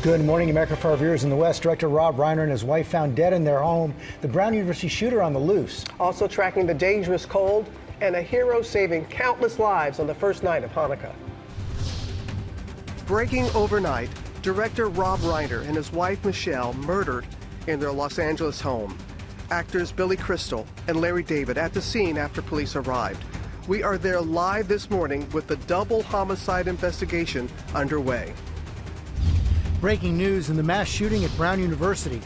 Good morning, America. For our viewers in the West, director Rob Reiner and his wife found dead in their home. The Brown University shooter on the loose. Also tracking the dangerous cold and a hero saving countless lives on the first night of Hanukkah. Breaking overnight, director Rob Reiner and his wife Michelle murdered in their Los Angeles home. Actors Billy Crystal and Larry David at the scene after police arrived. We are there live this morning with the double homicide investigation underway. Breaking news in the mass shooting at Brown University.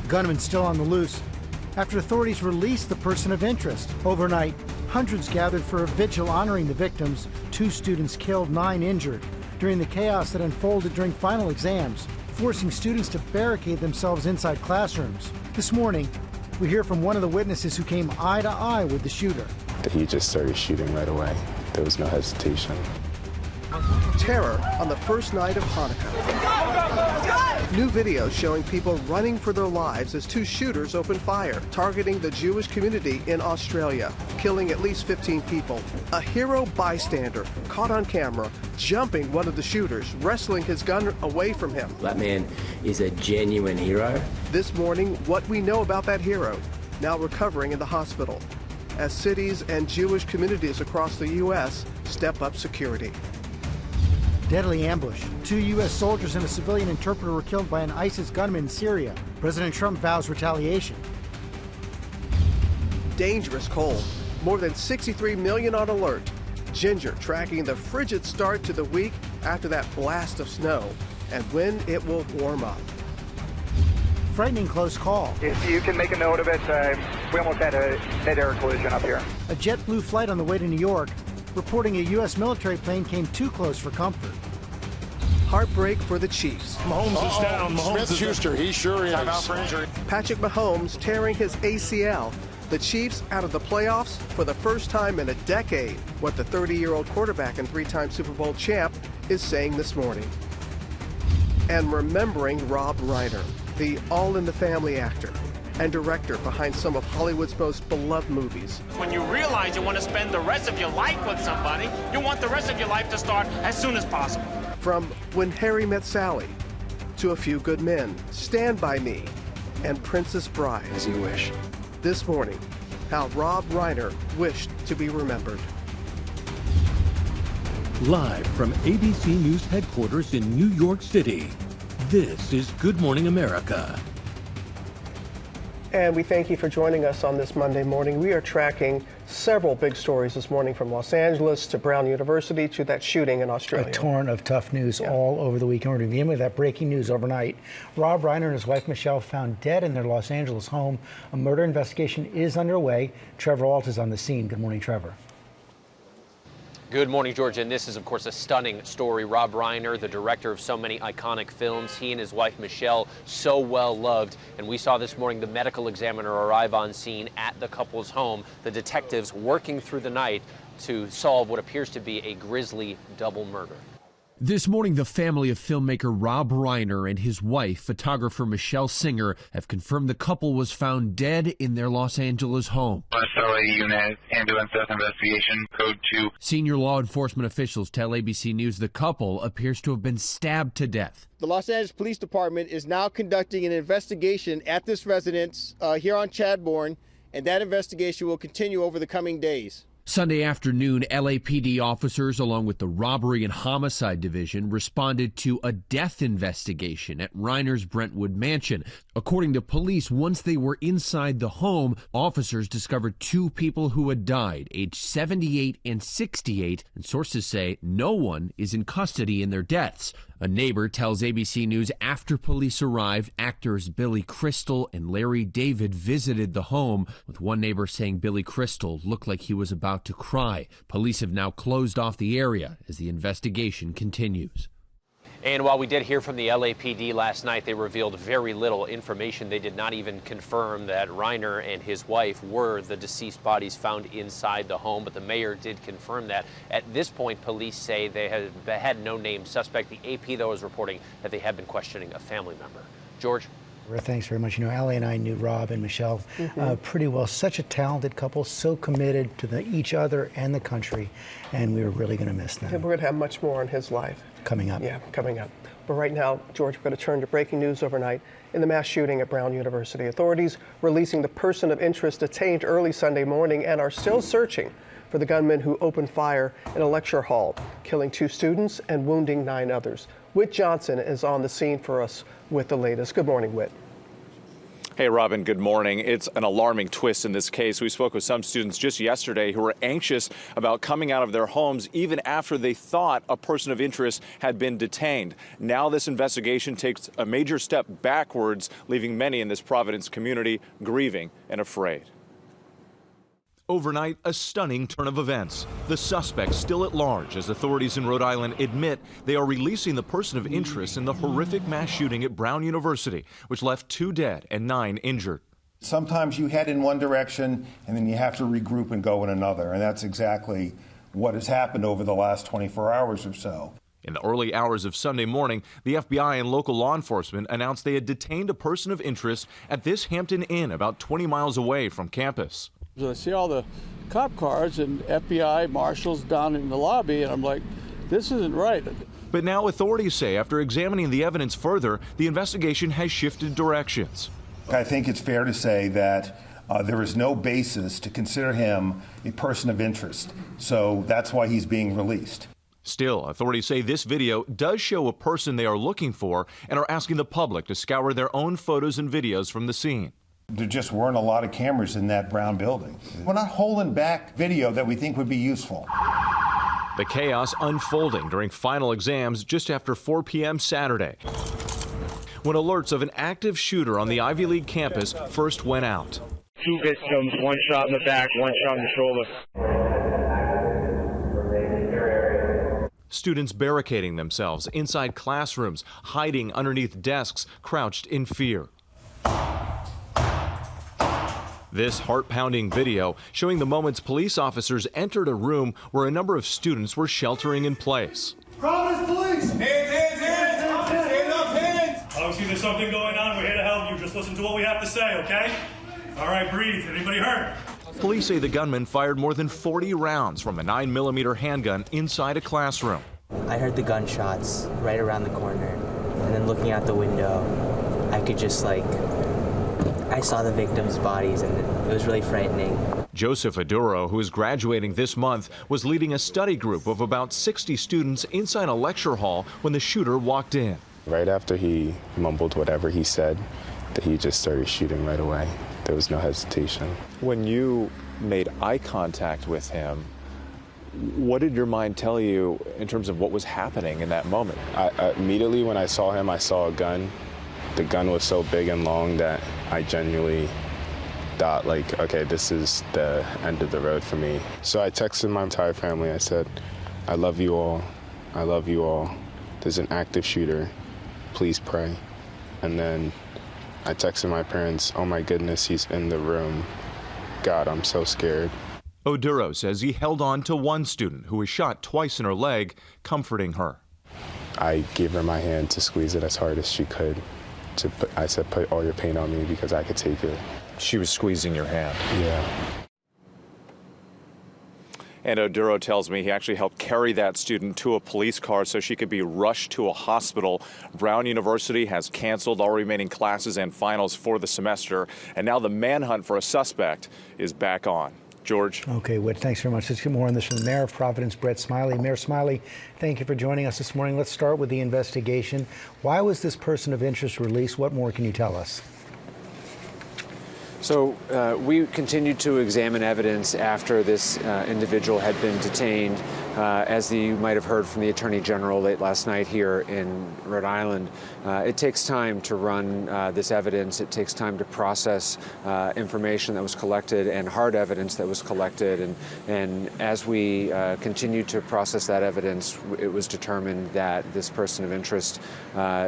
Gunman still on the loose after authorities released the person of interest. Overnight, hundreds gathered for a vigil honoring the victims. 2 students killed, 9 injured during the chaos that unfolded during final exams, forcing students to barricade themselves inside classrooms. This morning, we hear from one of the witnesses who came eye to eye with the shooter. He just started shooting right away. There was no hesitation. Terror on the first night of Hanukkah. New videos showing people running for their lives as 2 shooters opened fire, targeting the Jewish community in Australia, killing at least 15 people. A hero bystander caught on camera jumping one of the shooters, wrestling his gun away from him. That man is a genuine hero. This morning, what we know about that hero, now recovering in the hospital, as cities and Jewish communities across the U.S. step up security. Deadly ambush. 2 U.S. soldiers and a civilian interpreter were killed by an ISIS gunman in Syria. President Trump vows retaliation. Dangerous cold. More than 63 million on alert. Ginger tracking the frigid start to the week after that blast of snow and when it will warm up. Frightening close call. If you can make a note of it, we almost had a mid-air collision up here. A JetBlue flight on the way to New York, reporting a U.S. military plane came too close for comfort. Heartbreak for the Chiefs. Mahomes is down. Smith-Schuster, he sure is. Out for injury. Patrick Mahomes tearing his ACL. The Chiefs out of the playoffs for the first time in a decade. What the 30-year-old quarterback and 3-time Super Bowl champ is saying this morning. And remembering Rob Reiner, the All in the Family actor and director behind some of Hollywood's most beloved movies. When you realize you want to spend the rest of your life with somebody, you want the rest of your life to start as soon as possible. From When Harry Met Sally to A Few Good Men, Stand By Me, and Princess Bride. As you wish. This morning, how Rob Reiner wished to be remembered. Live from ABC News headquarters in New York City, this is Good Morning America. And we thank you for joining us on this Monday morning. We are tracking several big stories this morning, from Los Angeles to Brown University to that shooting in Australia. A torrent of tough news all over the weekend. We're to begin with that breaking news overnight. Rob Reiner and his wife Michelle found dead in their Los Angeles home. A murder investigation is underway. Trevor Ault is on the scene. Good morning, Trevor. Good morning, George, and this is, of course, a stunning story. Rob Reiner, the director of so many iconic films, he and his wife, Michelle, so well loved. And we saw this morning the medical examiner arrive on scene at the couple's home, the detectives working through the night to solve what appears to be a grisly double murder. This morning, the family of filmmaker Rob Reiner and his wife, photographer Michelle Singer, have confirmed the couple was found dead in their Los Angeles home. SLA unit, ambulance death investigation, code 2. Senior law enforcement officials tell ABC News the couple appears to have been stabbed to death. The Los Angeles Police Department is now conducting an investigation at this residence here on Chadbourne, and that investigation will continue over the coming days. Sunday afternoon, LAPD officers, along with the Robbery and Homicide Division, responded to a death investigation at Reiner's Brentwood mansion. According to police, once they were inside the home, officers discovered 2 people who had died, aged 78 and 68, and sources say no one is in custody in their deaths. A neighbor tells ABC News after police arrived, actors Billy Crystal and Larry David visited the home, with one neighbor saying Billy Crystal looked like he was about to cry. Police have now closed off the area as the investigation continues. And while we did hear from the LAPD last night, they revealed very little information. They did not even confirm that Reiner and his wife were the deceased bodies found inside the home, but the mayor did confirm that. At this point, police say they had no named suspect. The AP, though, is reporting that they have been questioning a family member. George? Thanks very much. You know, Allie and I knew Rob and Michelle pretty well. Such a talented couple, so committed to each other and the country, and we were really going to miss them. And we're going to have much more in his life coming up. Yeah, coming up. But right now, George, we're going to turn to breaking news overnight in the mass shooting at Brown University. Authorities releasing the person of interest detained early Sunday morning and are still searching for the gunman who opened fire in a lecture hall, killing 2 students and wounding 9 others. Whit Johnson is on the scene for us with the latest. Good morning, Whit. Hey, Robin, good morning. It's an alarming twist in this case. We spoke with some students just yesterday who were anxious about coming out of their homes even after they thought a person of interest had been detained. Now this investigation takes a major step backwards, leaving many in this Providence community grieving and afraid. Overnight, a stunning turn of events. The suspect still at large as authorities in Rhode Island admit they are releasing the person of interest in the horrific mass shooting at Brown University, which left 2 dead and 9 injured. Sometimes you head in one direction and then you have to regroup and go in another, and that's exactly what has happened over the last 24 hours or so. In the early hours of Sunday morning, the FBI and local law enforcement announced they had detained a person of interest at this Hampton Inn about 20 miles away from campus. I see all the cop cars and FBI marshals down in the lobby, and I'm like, this isn't right. But now authorities say after examining the evidence further, the investigation has shifted directions. I think it's fair to say that there is no basis to consider him a person of interest, so that's why he's being released. Still, authorities say this video does show a person they are looking for and are asking the public to scour their own photos and videos from the scene. There just weren't a lot of cameras in that Brown building. We're not holding back video that we think would be useful. The chaos unfolding during final exams just after 4 p.m. Saturday, when alerts of an active shooter on the Ivy League campus first went out. 2 victims, 1 shot in the back, 1 shot in the shoulder. Students barricading themselves inside classrooms, hiding underneath desks, crouched in fear. This heart-pounding video showing the moments police officers entered a room where a number of students were sheltering in place. Providence police! Hands up, hands! Obviously there's something going on. We're here to help you. Just listen to what we have to say, okay? All right, breathe. Anybody hurt? Police say the gunman fired more than 40 rounds from a 9mm handgun inside a classroom. I heard the gunshots right around the corner, and then looking out the window, I could just I saw the victims' bodies, and it was really frightening. Joseph Aduro, who is graduating this month, was leading a study group of about 60 students inside a lecture hall when the shooter walked in. Right after he mumbled whatever he said, that he just started shooting right away. There was no hesitation. When you made eye contact with him, what did your mind tell you in terms of what was happening in that moment? Immediately when I saw him, I saw a gun. The gun was so big and long that I genuinely thought, okay, this is the end of the road for me. So I texted my entire family. I said, I love you all. I love you all. There's an active shooter. Please pray. And then I texted my parents, oh my goodness, he's in the room. God, I'm so scared. Oduro says he held on to one student who was shot twice in her leg, comforting her. I gave her my hand to squeeze it as hard as she could. I said, put all your pain on me because I could take it. She was squeezing your hand. Yeah. And Oduro tells me he actually helped carry that student to a police car so she could be rushed to a hospital. Brown University has canceled all remaining classes and finals for the semester, and now the manhunt for a suspect is back on. George. Okay, Whit, thanks very much. Let's get more on this from the Mayor of Providence, Brett Smiley. Mayor Smiley, thank you for joining us this morning. Let's start with the investigation. Why was this person of interest released? What more can you tell us? So we continued to examine evidence after this individual had been detained. As you might have heard from the Attorney General late last night here in Rhode Island, it takes time to run this evidence. It takes time to process information that was collected and hard evidence that was collected. And as we continued to process that evidence, it was determined that this person of interest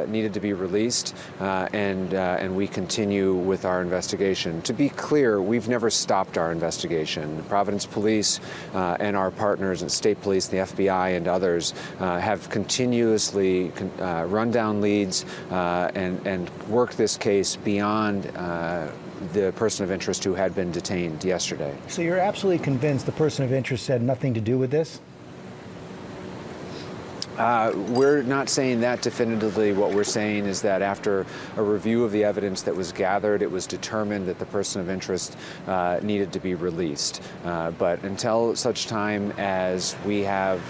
needed to be released, and we continue with our investigation. To be clear, we've never stopped our investigation. Providence Police and our partners at State Police, the FBI, and others have continuously run down leads and worked this case beyond the person of interest who had been detained yesterday. So you're absolutely convinced the person of interest had nothing to do with this? We're not saying that definitively. What we're saying is that after a review of the evidence that was gathered, it was determined that the person of interest needed to be released. But until such time as we have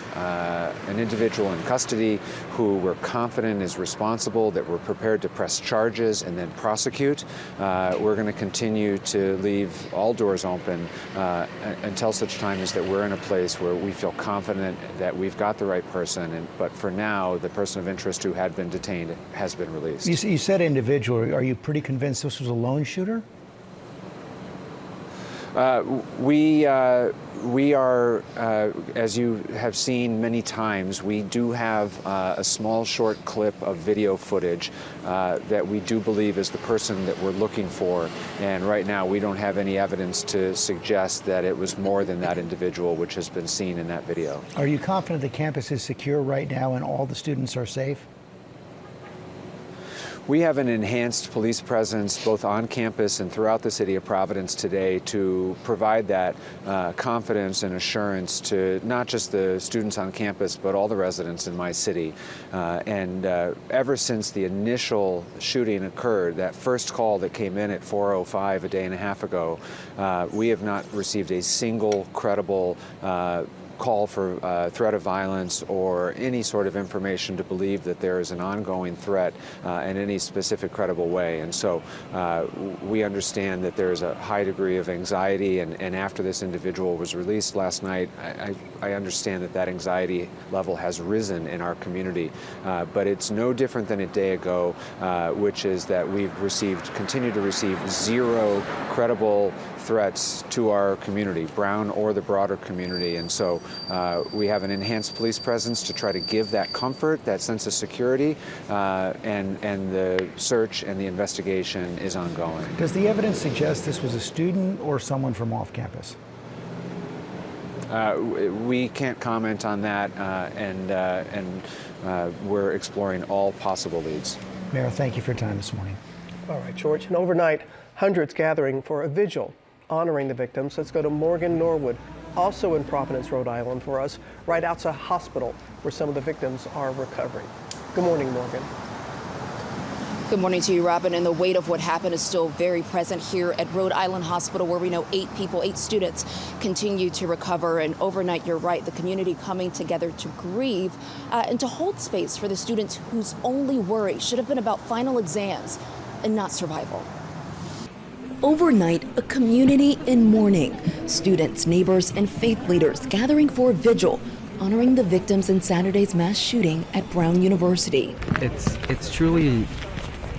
an individual in custody who we're confident is responsible, that we're prepared to press charges and then prosecute, we're going to continue to leave all doors open until such time as that we're in a place where we feel confident that we've got the right person. But for now, the person of interest who had been detained has been released. You said individual. Are you pretty convinced this was a lone shooter? We are, as you have seen many times, we do have a small short clip of video footage that we do believe is the person that we're looking for. And right now we don't have any evidence to suggest that it was more than that individual which has been seen in that video. Are you confident the campus is secure right now and all the students are safe? We have an enhanced police presence both on campus and throughout the city of Providence today to provide that confidence and assurance to not just the students on campus, but all the residents in my city. And ever since the initial shooting occurred, that first call that came in at 4:05 a day and a half ago, we have not received a single credible call for threat of violence or any sort of information to believe that there is an ongoing threat in any specific credible way. And so we understand that there is a high degree of anxiety, and after this individual was released last night, I understand that that anxiety level has risen in our community. But it's no different than a day ago, which is that we've continue to receive zero credible threats to our community, Brown or the broader community. And so we have an enhanced police presence to try to give that comfort, that sense of security, and the search and the investigation is ongoing. Does the evidence suggest this was a student or someone from off campus? We can't comment on that, and we're exploring all possible leads. Mayor, thank you for your time this morning. All right, George. And overnight, hundreds gathering for a vigil honoring the victims. Let's go to Morgan Norwood, also in Providence, Rhode Island, for us, right outside a hospital where some of the victims are recovering. Good morning, Morgan. Good morning to you, Robin. And the weight of what happened is still very present here at Rhode Island Hospital, where we know 8 students continue to recover. And overnight, you're right, the community coming together to grieve and to hold space for the students whose only worry should have been about final exams and not survival. Overnight, a community in mourning. Students, neighbors, and faith leaders gathering for a vigil, honoring the victims in Saturday's mass shooting at Brown University. It's truly,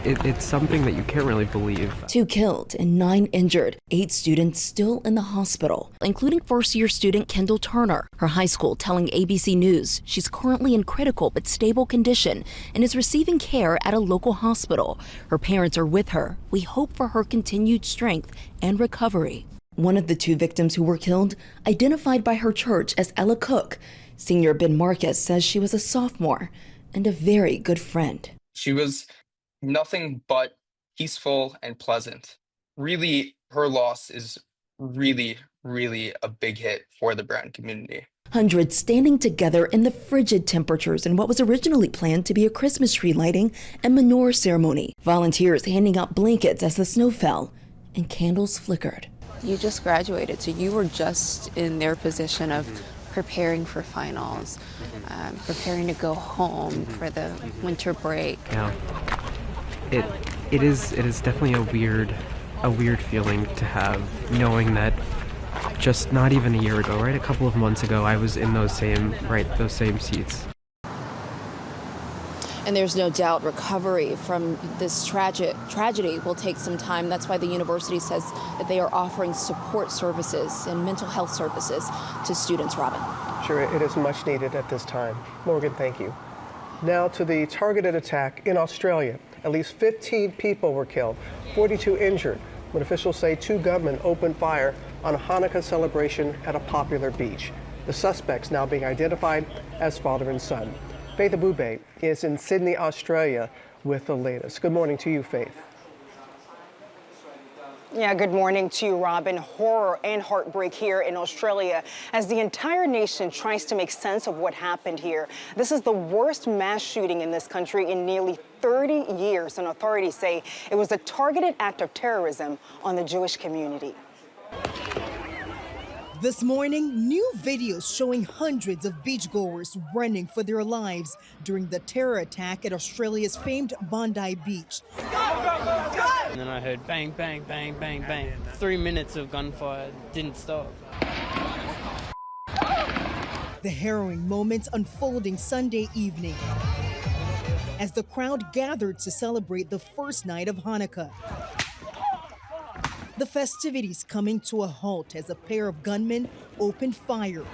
it's something that you can't really believe. 2 killed and 9 injured. 8 students still in the hospital, including first-year student Kendall Turner. Her high school telling ABC News she's currently in critical but stable condition and is receiving care at a local hospital. Her parents are with her. We hope for her continued strength and recovery. One of the 2 victims who were killed, identified by her church as Ella Cook. Senior Ben Marcus says she was a sophomore and a very good friend. She was nothing but peaceful and pleasant. Really, her loss is really a big hit for the Brown community. Hundreds standing together in the frigid temperatures in what was originally planned to be a Christmas tree lighting and menorah ceremony. Volunteers handing out blankets as the snow fell and candles flickered. You just graduated, so you were just in their position of preparing for finals, preparing to go home for the winter break. Yeah. It is definitely a weird feeling to have, knowing that just not even a year ago, right, a couple of months ago, I was in those same seats. And there's no doubt recovery from this tragedy will take some time. That's why the university says that they are offering support services and mental health services to students, Robin. Sure, it is much needed at this time. Morgan, thank you. Now to the targeted attack in Australia. At least 15 people were killed, 42 injured, when officials say 2 gunmen opened fire on a Hanukkah celebration at a popular beach. The suspects now being identified as father and son. Faith Abube is in Sydney, Australia with the latest. Good morning to you, Faith. Yeah, good morning to you, Robin. Horror and heartbreak here in Australia as the entire nation tries to make sense of what happened here. This is the worst mass shooting in this country in nearly 30 years, and authorities say it was a targeted act of terrorism on the Jewish community. This morning, new videos showing hundreds of beachgoers running for their lives during the terror attack at Australia's famed Bondi Beach. And then I heard bang, bang, bang, bang, bang. 3 minutes of gunfire didn't stop. The harrowing moments unfolding Sunday evening as the crowd gathered to celebrate the first night of Hanukkah. The festivities coming to a halt as a pair of gunmen opened fire.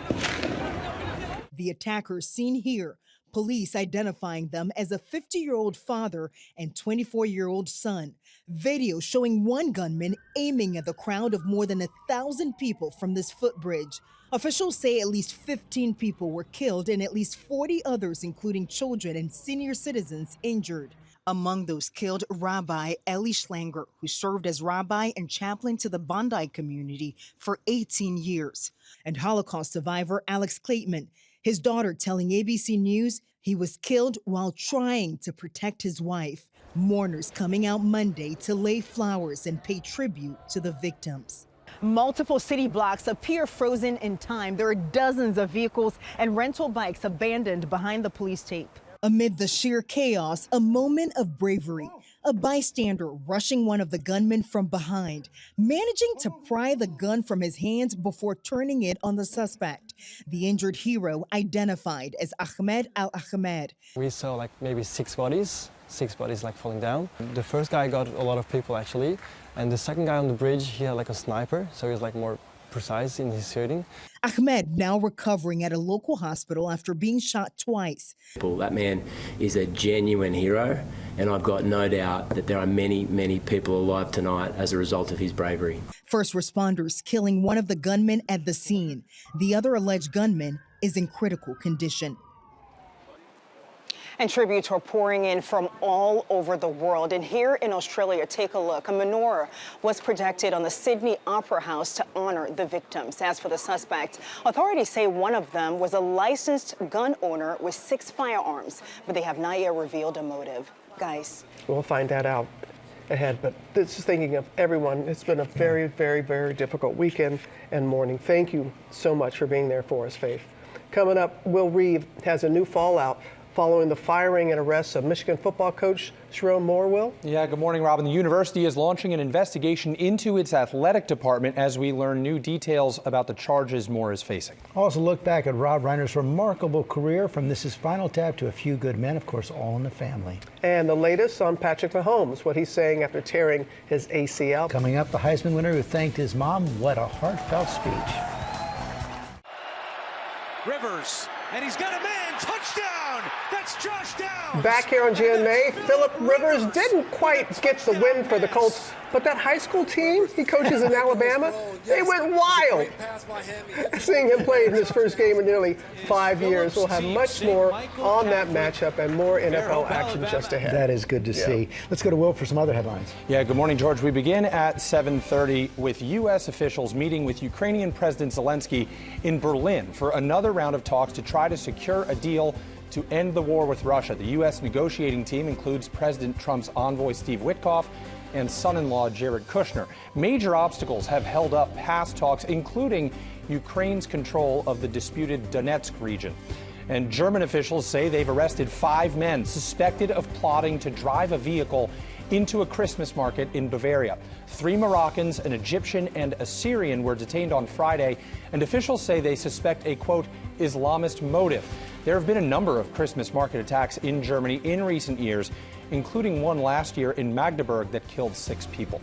The attackers seen here, police identifying them as a 50-year-old father and 24-year-old son. Video showing one gunman aiming at the crowd of more than 1,000 people from this footbridge. Officials say at least 15 people were killed and at least 40 others, including children and senior citizens, injured. Among those killed, Rabbi Eli Schlanger, who served as rabbi and chaplain to the Bondi community for 18 years, and Holocaust survivor Alex Klaitman, his daughter telling ABC News he was killed while trying to protect his wife. Mourners coming out Monday to lay flowers and pay tribute to the victims. Multiple city blocks appear frozen in time. There are dozens of vehicles and rental bikes abandoned behind the police tape. Amid the sheer chaos, a moment of bravery. A bystander rushing one of the gunmen from behind, managing to pry the gun from his hands before turning it on the suspect. The injured hero identified as Ahmed Al-Ahmed. We saw like maybe six bodies like falling down. The first guy got a lot of people actually, and the second guy on the bridge, he had like a sniper, so he was like more precise in his shooting. Ahmed now recovering at a local hospital after being shot twice. That man is a genuine hero, and I've got no doubt that there are many, many people alive tonight as a result of his bravery. First responders killing one of the gunmen at the scene. The other alleged gunman is in critical condition. And tributes are pouring in from all over the world. And here in Australia, take a look. A menorah was projected on the Sydney Opera House to honor the victims. As for the suspects, authorities say one of them was a licensed gun owner with 6 firearms, but they have not yet revealed a motive. Guys. We'll find that out ahead, but this is thinking of everyone. It's been a very, very, very difficult weekend and morning. Thank you so much for being there for us, Faith. Coming up, Will Reeve has a new fallout following the firing and arrest of Michigan football coach Sherrone Moore. Will? Yeah, good morning, Robin. The university is launching an investigation into its athletic department as we learn new details about the charges Moore is facing. Also look back at Rob Reiner's remarkable career from This Is Final Tap to A Few Good Men, of course, all in the family. And the latest on Patrick Mahomes, what he's saying after tearing his ACL. Coming up, the Heisman winner who thanked his mom. What a heartfelt speech. Rivers, and he's got a man. Touchdown! That's Josh Downs! Back here on GMA, Phillip Rivers didn't quite get the win for the Colts, but that high school team he coaches in Alabama, they went wild. Seeing him play in his first game in nearly 5 years, we'll have much more on that matchup and more NFL action just ahead. That is good to see. Let's go to Will for some other headlines. Yeah, good morning, George. We begin at 7:30 with U.S. officials meeting with Ukrainian President Zelensky in Berlin for another round of talks to try to secure a deal to end the war with Russia. The U.S. negotiating team includes President Trump's envoy Steve Witkoff and son-in-law Jared Kushner. Major obstacles have held up past talks, including Ukraine's control of the disputed Donetsk region. And German officials say they've arrested 5 men suspected of plotting to drive a vehicle into a Christmas market in Bavaria. 3 Moroccans, an Egyptian, and a Syrian were detained on Friday, and officials say they suspect a, quote, Islamist motive. There have been a number of Christmas market attacks in Germany in recent years, including one last year in Magdeburg that killed 6 people.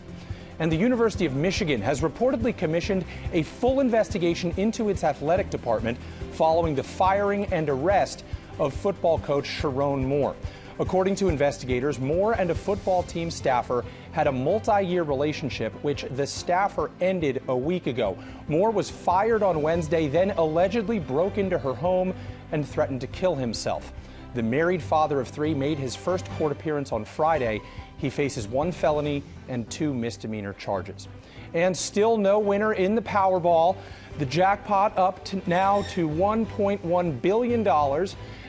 And the University of Michigan has reportedly commissioned a full investigation into its athletic department following the firing and arrest of football coach Sherrone Moore. According to investigators, Moore and a football team staffer had a multi-year relationship, which the staffer ended a week ago. Moore was fired on Wednesday, then allegedly broke into her home and threatened to kill himself. The married father of 3 made his first court appearance on Friday. He faces 1 felony and 2 misdemeanor charges. And still no winner in the Powerball. The jackpot up to now to $1.1 billion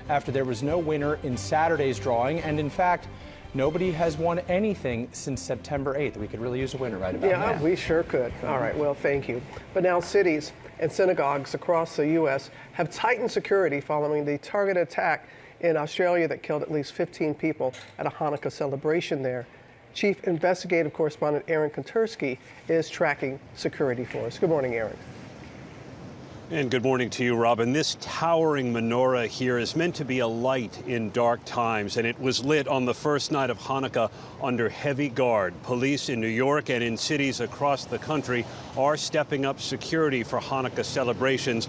after there was no winner in Saturday's drawing. And in fact, nobody has won anything since September 8th. We could really use a winner right about now. Yeah, we sure could. All right, well, thank you. But now cities and synagogues across the U.S. have tightened security following the targeted attack in Australia that killed at least 15 people at a Hanukkah celebration there. Chief Investigative Correspondent Aaron Kontursky is tracking security for us. Good morning, Aaron. And good morning to you, Robin. This towering menorah here is meant to be a light in dark times, and it was lit on the first night of Hanukkah under heavy guard. Police in New York and in cities across the country are stepping up security for Hanukkah celebrations.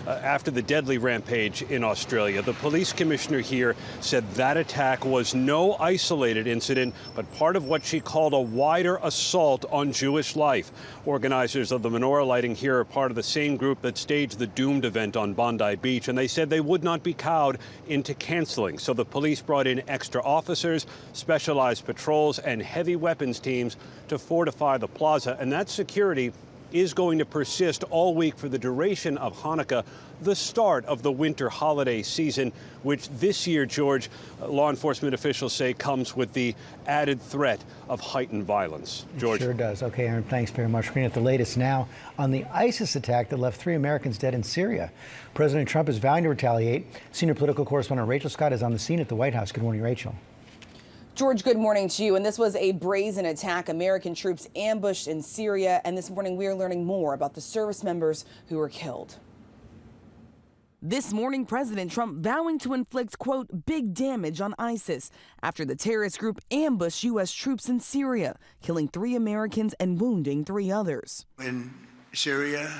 After the deadly rampage in Australia, the police commissioner here said that attack was no isolated incident, but part of what she called a wider assault on Jewish life. Organizers of the menorah lighting here are part of the same group that staged the doomed event on Bondi Beach, and they said they would not be cowed into canceling. So the police brought in extra officers, specialized patrols, and heavy weapons teams to fortify the plaza, and that security is going to persist all week for the duration of Hanukkah, the start of the winter holiday season, which this year, George, law enforcement officials say comes with the added threat of heightened violence. George. It sure does. Okay, Aaron, thanks very much. We're going to get the latest now on the ISIS attack that left 3 Americans dead in Syria. President Trump is vowing to retaliate. Senior political correspondent Rachel Scott is on the scene at the White House. Good morning, Rachel. George, good morning to you. And this was a brazen attack. American troops ambushed in Syria. And this morning we are learning more about the service members who were killed. This morning, President Trump vowing to inflict, quote, big damage on ISIS after the terrorist group ambushed U.S. troops in Syria, killing 3 Americans and wounding 3 others. In Syria,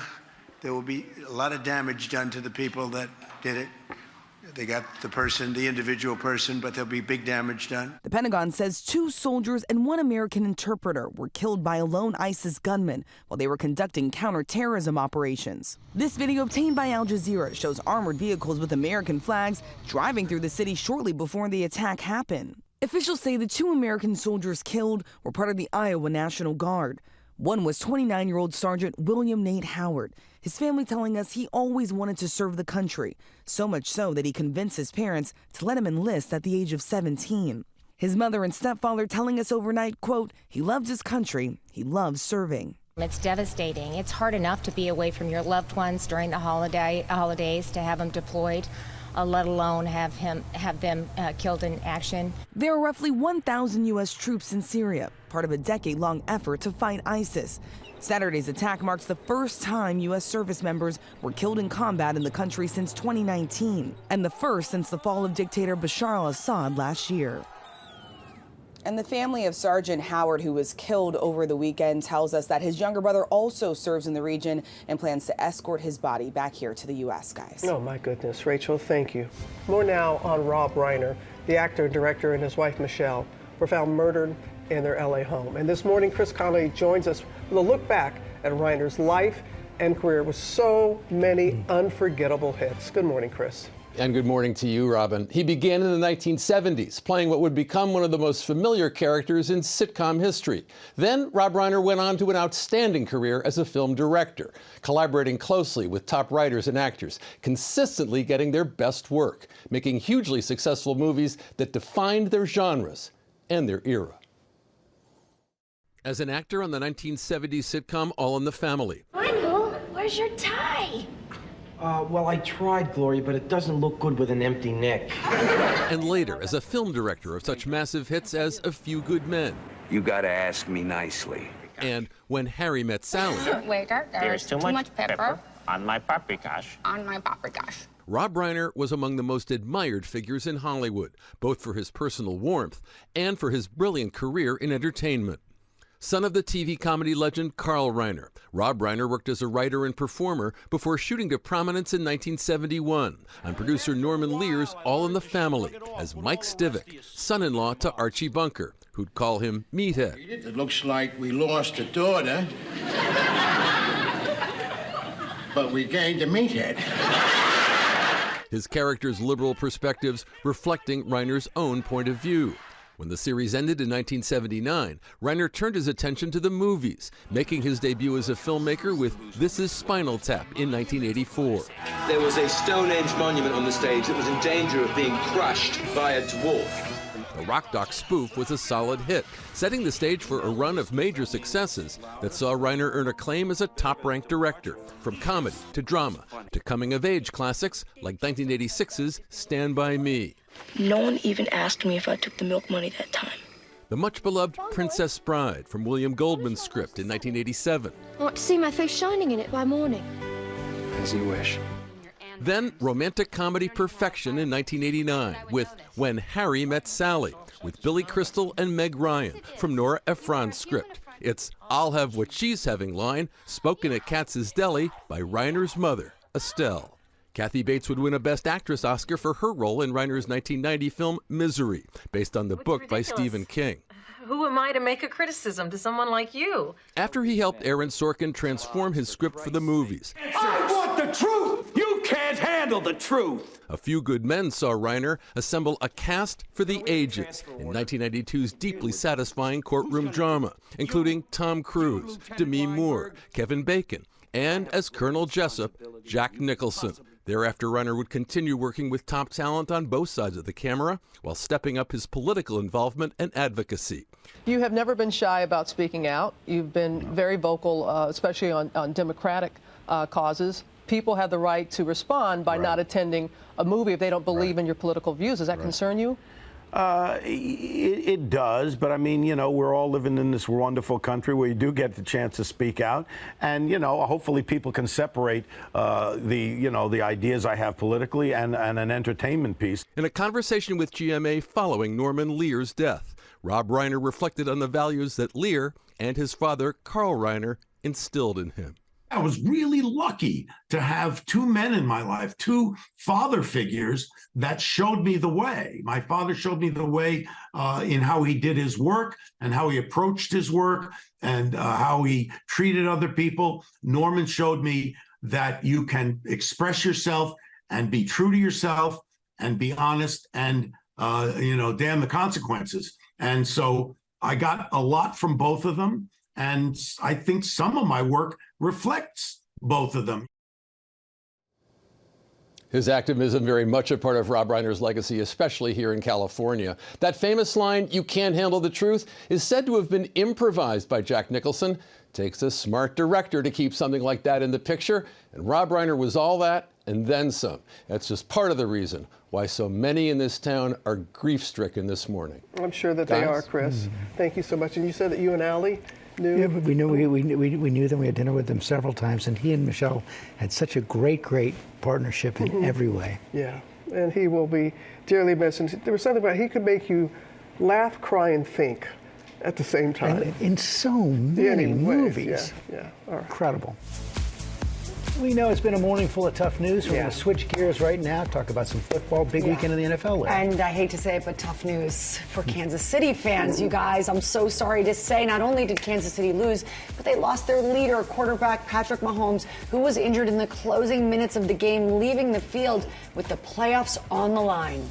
there will be a lot of damage done to the people that did it. They got the individual person, but there'll be big damage done. The Pentagon says 2 soldiers and 1 American interpreter were killed by a lone ISIS gunman while they were conducting counterterrorism operations. This video obtained by Al Jazeera shows armored vehicles with American flags driving through the city shortly before the attack happened. Officials say the 2 American soldiers killed were part of the Iowa National Guard. One was 29-year-old Sergeant William Nate Howard. His family telling us he always wanted to serve the country, so much so that he convinced his parents to let him enlist at the age of 17. His mother and stepfather telling us overnight, quote, he loved his country, he loves serving. It's devastating. It's hard enough to be away from your loved ones during the holidays, to have them deployed, let alone have them killed in action. There are roughly 1,000 U.S. troops in Syria, part of a decade-long effort to fight ISIS. Saturday's attack marks the first time U.S. service members were killed in combat in the country since 2019, and the first since the fall of dictator Bashar al-Assad last year. And the family of Sergeant Howard, who was killed over the weekend, tells us that his younger brother also serves in the region and plans to escort his body back here to the U.S., guys. Oh, my goodness. Rachel, thank you. More now on Rob Reiner. The actor and director and his wife, Michelle, were found murdered in their L.A. home. And this morning, Chris Connolly joins us with a look back at Reiner's life and career with so many unforgettable hits. Good morning, Chris. And good morning to you, Robin. He began in the 1970s, playing what would become one of the most familiar characters in sitcom history. Then Rob Reiner went on to an outstanding career as a film director, collaborating closely with top writers and actors, consistently getting their best work, making hugely successful movies that defined their genres and their era. As an actor on the 1970s sitcom All in the Family. Michael, where's your tie? Well, I tried, Gloria, but it doesn't look good with an empty neck. And later as a film director of such massive hits as A Few Good Men. You gotta ask me nicely. And When Harry Met Sally. Waiter, there's too much pepper on my paprikash. on my paprikash. Rob Reiner was among the most admired figures in Hollywood, both for his personal warmth and for his brilliant career in entertainment. Son of the TV comedy legend Carl Reiner, Rob Reiner worked as a writer and performer before shooting to prominence in 1971 on producer Norman Lear's All in the Family as Mike Stivic, son-in-law to Archie Bunker, who'd call him Meathead. It looks like we lost a daughter, but we gained a meathead. his character's liberal perspectives reflecting Reiner's own point of view. When the series ended in 1979, Reiner turned his attention to the movies, making his debut as a filmmaker with This Is Spinal Tap in 1984. There was a Stone Age monument on the stage that was in danger of being crushed by a dwarf. The rock doc spoof was a solid hit, setting the stage for a run of major successes that saw Reiner earn acclaim as a top-ranked director, from comedy to drama to coming-of-age classics like 1986's Stand By Me. No one even asked me if I took the milk money that time. The much-beloved Princess Bride from William Goldman's script in 1987. I want to see my face shining in it by morning. As you wish. Then romantic comedy perfection in 1989 with When Harry Met Sally with Billy Crystal and Meg Ryan from Nora Ephron's script. It's I'll Have What She's Having line spoken at Katz's Deli by Reiner's mother, Estelle. Kathy Bates would win a Best Actress Oscar for her role in Reiner's 1990 film Misery, based on the book by Stephen King. Who am I to make a criticism to someone like you? After he helped Aaron Sorkin transform his script for the movies. I want the truth! You can't handle the truth! A Few Good Men saw Reiner assemble a cast for the ages in 1992's deeply satisfying courtroom drama, including Tom Cruise, Demi Moore, Kevin Bacon, and as Colonel Jessup, Jack Nicholson. Thereafter, Reiner would continue working with top talent on both sides of the camera while stepping up his political involvement and advocacy. You have never been shy about speaking out. You've been very vocal, especially on democratic causes. People have the right to respond by not attending a movie if they don't believe in your political views. Does that concern you? It does, but I mean, you know, we're all living in this wonderful country where you do get the chance to speak out, and you know, hopefully people can separate the ideas I have politically and an entertainment piece. In a conversation with GMA following Norman Lear's death, Rob Reiner reflected on the values that Lear and his father, Carl Reiner, instilled in him. I was really lucky to have two men in my life, two father figures that showed me the way. My father showed me the way in how he did his work and how he approached his work and how he treated other people. Norman showed me that you can express yourself and be true to yourself and be honest and, damn the consequences. And so I got a lot from both of them. And I think some of my work reflects both of them. His activism very much a part of Rob Reiner's legacy, especially here in California. That famous line, "You can't handle the truth," is said to have been improvised by Jack Nicholson. Takes a smart director to keep something like that in the picture, and Rob Reiner was all that and then some. That's just part of the reason why so many in this town are grief-stricken this morning. I'm sure that they are, Chris. Thank you so much. And you said that you and Allie knew? Yeah, but we knew them. We had dinner with them several times, and he and Michelle had such a great partnership in every way. Yeah, and he will be dearly missed. And there was something about he could make you laugh, cry, and think at the same time. And in so many movies. Yeah. All right. Incredible. We know it's been a morning full of tough news. We're going to switch gears right now, talk about some football. Big weekend in the NFL. And I hate to say it, but tough news for Kansas City fans, you guys. I'm so sorry to say, not only did Kansas City lose, but they lost their leader, quarterback Patrick Mahomes, who was injured in the closing minutes of the game, leaving the field with the playoffs on the line.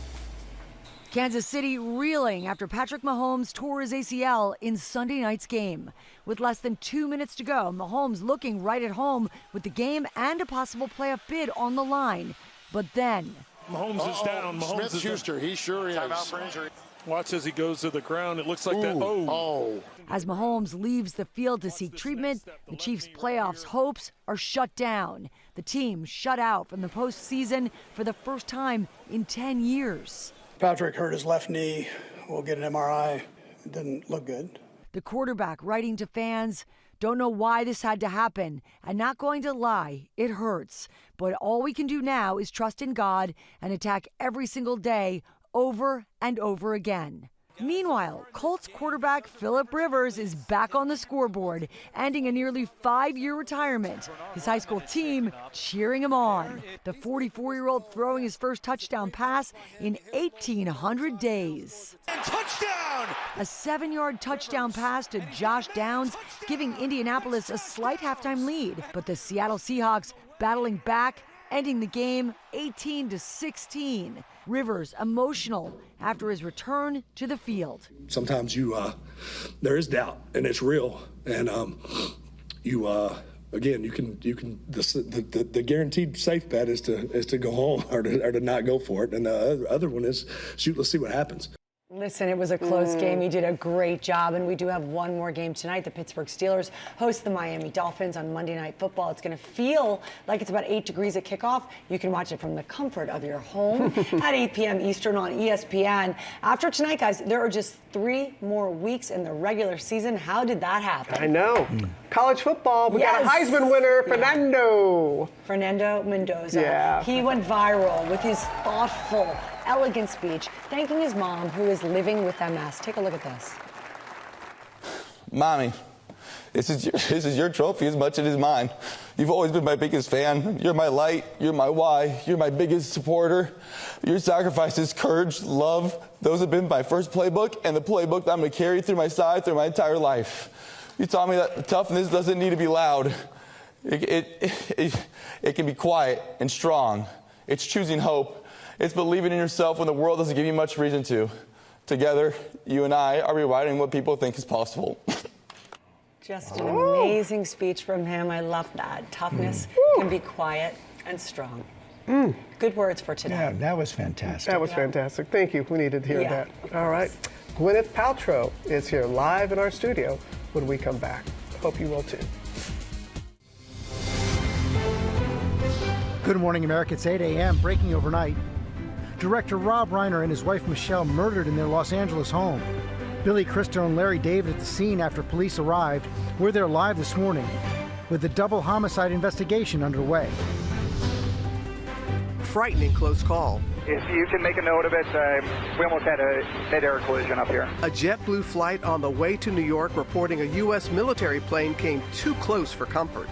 Kansas City reeling after Patrick Mahomes tore his ACL in Sunday night's game. With less than 2 minutes to go, Mahomes looking right at home with the game and a possible playoff bid on the line. But then... Mahomes is down. Mahomes is Schuster, he sure is. Timeout for injury. Watch as he goes to the ground. It looks like that. Oh. As Mahomes leaves the field to seek treatment, the Chiefs' playoffs hopes are shut down. The team shut out from the postseason for the first time in 10 years. Patrick hurt his left knee. We'll get an MRI. It didn't look good. The quarterback writing to fans, "Don't know why this had to happen. I'm not going to lie, it hurts. But all we can do now is trust in God and attack every single day over and over again." Meanwhile, Colts quarterback Phillip Rivers is back on the scoreboard, ending a nearly 5-year retirement. His high school team cheering him on. The 44-year-old throwing his first touchdown pass in 1,800 days. Touchdown! A 7-yard touchdown pass to Josh Downs, giving Indianapolis a slight halftime lead. But the Seattle Seahawks battling back ending the game 18-16. Rivers emotional after his return to the field. Sometimes there is doubt, and it's real, and again, you can the guaranteed safe bet is to go home or to not go for it, and the other one is shoot. Let's see what happens. Listen, it was a close game. He did a great job, and we do have one more game tonight. The Pittsburgh Steelers host the Miami Dolphins on Monday Night Football. It's going to feel like it's about 8 degrees at kickoff. You can watch it from the comfort of your home at 8 p.m. Eastern on ESPN. After tonight, guys, there are just 3 more weeks in the regular season. How did that happen? I know. College football, we got a Heisman winner, Fernando Mendoza. Yeah. He went viral with his thoughtful, elegant speech, thanking his mom, who is living with MS. Take a look at this. Mommy, this is your trophy as much as it is mine. You've always been my biggest fan. You're my light. You're my why. You're my biggest supporter. Your sacrifices, courage, love, those have been my first playbook and the playbook that I'm going to carry through my side through my entire life. You taught me that toughness doesn't need to be loud. It can be quiet and strong. It's choosing hope. It's believing in yourself when the world doesn't give you much reason to. Together, you and I are rewriting what people think is possible. Just an amazing speech from him. I love that. Toughness can be quiet and strong. Good words for today. Yeah, that was fantastic. That was fantastic. Thank you. We needed to hear that. All right. Gwyneth Paltrow is here live in our studio when we come back. Hope you will too. Good morning, America. It's 8 a.m. Breaking overnight. Director Rob Reiner and his wife Michelle murdered in their Los Angeles home. Billy Crystal and Larry David at the scene after police arrived. We're there live this morning with the double homicide investigation underway. Frightening close call. If you can make a note of it, we almost had a mid-air collision up here. A JetBlue flight on the way to New York reporting a U.S. military plane came too close for comfort.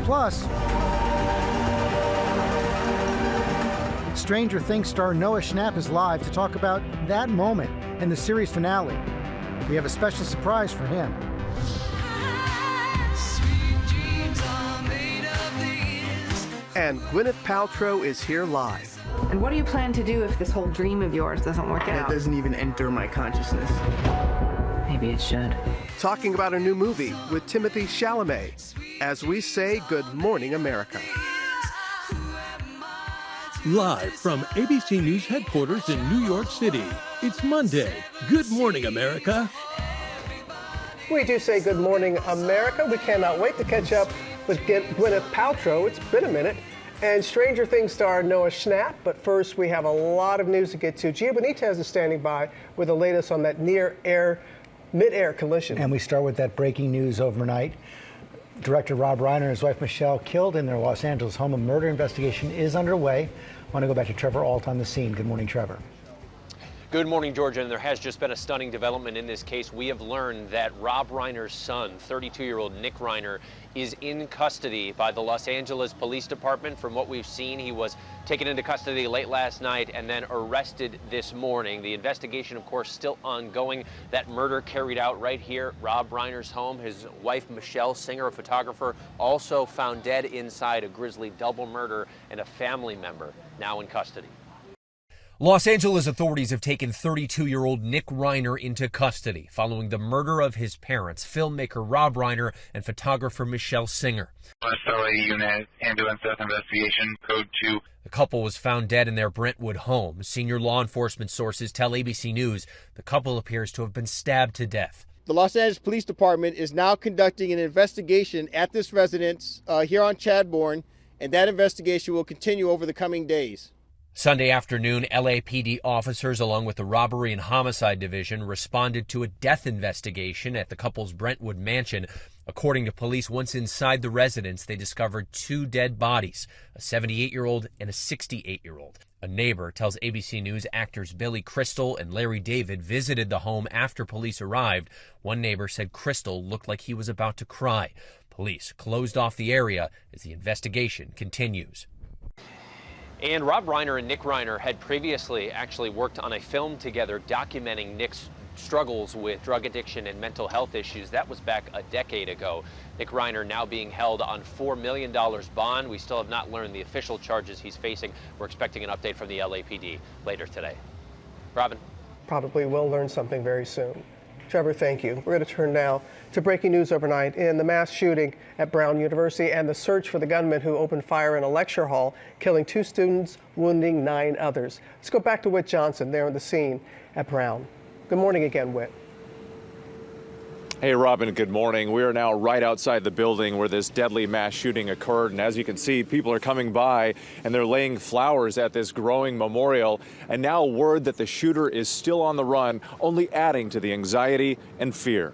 Plus, Stranger Things star Noah Schnapp is live to talk about that moment in the series finale. We have a special surprise for him. And Gwyneth Paltrow is here live. And what do you plan to do if this whole dream of yours doesn't work out? It doesn't even enter my consciousness. Maybe it should. Talking about a new movie with Timothée Chalamet as we say Good Morning America. Live from ABC News headquarters in New York City, it's Monday. Good morning, America. We do say Good Morning America. We cannot wait to catch up with Gwyneth Paltrow. It's been a minute. And Stranger Things star Noah Schnapp. But first, we have a lot of news to get to. Gio Benitez is standing by with the latest on that mid-air collision. And we start with that breaking news overnight. Director Rob Reiner and his wife Michelle killed in their Los Angeles home. A murder investigation is underway. I want to go back to Trevor Ault on the scene. Good morning, Trevor. Good morning, Georgia. And there has just been a stunning development in this case. We have learned that Rob Reiner's son, 32-year-old Nick Reiner, is in custody by the Los Angeles Police Department. From what we've seen, he was taken into custody late last night and then arrested this morning. The investigation, of course, still ongoing. That murder carried out right here at Rob Reiner's home. His wife, Michelle Singer, a photographer, also found dead inside. A grisly double murder, and a family member now in custody. Los Angeles authorities have taken 32-year-old Nick Reiner into custody following the murder of his parents, filmmaker Rob Reiner and photographer Michelle Singer. SLA unit, ambulance death investigation, code 2. The couple was found dead in their Brentwood home. Senior law enforcement sources tell ABC News the couple appears to have been stabbed to death. The Los Angeles Police Department is now conducting an investigation at this residence here on Chadbourne, and that investigation will continue over the coming days. Sunday afternoon, LAPD officers, along with the Robbery and Homicide Division, responded to a death investigation at the couple's Brentwood mansion. According to police, once inside the residence, they discovered 2 dead bodies, a 78-year-old and a 68-year-old. A neighbor tells ABC News actors Billy Crystal and Larry David visited the home after police arrived. One neighbor said Crystal looked like he was about to cry. Police closed off the area as the investigation continues. And Rob Reiner and Nick Reiner had previously actually worked on a film together documenting Nick's struggles with drug addiction and mental health issues. That was back a decade ago. Nick Reiner now being held on $4 million bond. We still have not learned the official charges he's facing. We're expecting an update from the LAPD later today. Robin. Probably will learn something very soon. Trevor, thank you. We're going to turn now to breaking news overnight in the mass shooting at Brown University and the search for the gunman who opened fire in a lecture hall, killing 2 students, wounding 9 others. Let's go back to Whit Johnson there on the scene at Brown. Good morning again, Whit. Hey, Robin, good morning. We are now right outside the building where this deadly mass shooting occurred. And as you can see, people are coming by and they're laying flowers at this growing memorial. And now word that the shooter is still on the run, only adding to the anxiety and fear.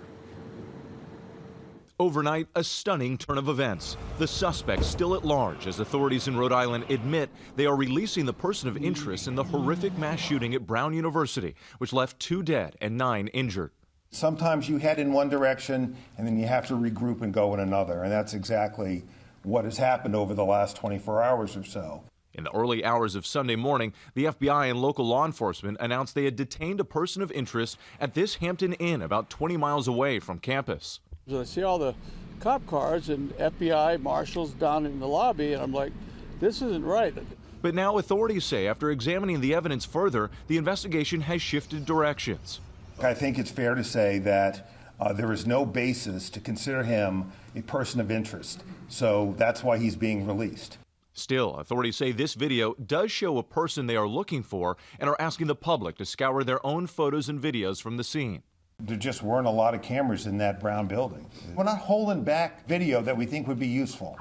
Overnight, a stunning turn of events. The suspect still at large as authorities in Rhode Island admit they are releasing the person of interest in the horrific mass shooting at Brown University, which left 2 dead and 9 injured. Sometimes you head in one direction and then you have to regroup and go in another. And that's exactly what has happened over the last 24 hours or so. In the early hours of Sunday morning, the FBI and local law enforcement announced they had detained a person of interest at this Hampton Inn about 20 miles away from campus. I see all the cop cars and FBI marshals down in the lobby, and I'm like, this isn't right. But now authorities say after examining the evidence further, the investigation has shifted directions. I think it's fair to say that there is no basis to consider him a person of interest. So that's why he's being released. Still, authorities say this video does show a person they are looking for and are asking the public to scour their own photos and videos from the scene. There just weren't a lot of cameras in that Brown building. We're not holding back video that we think would be useful.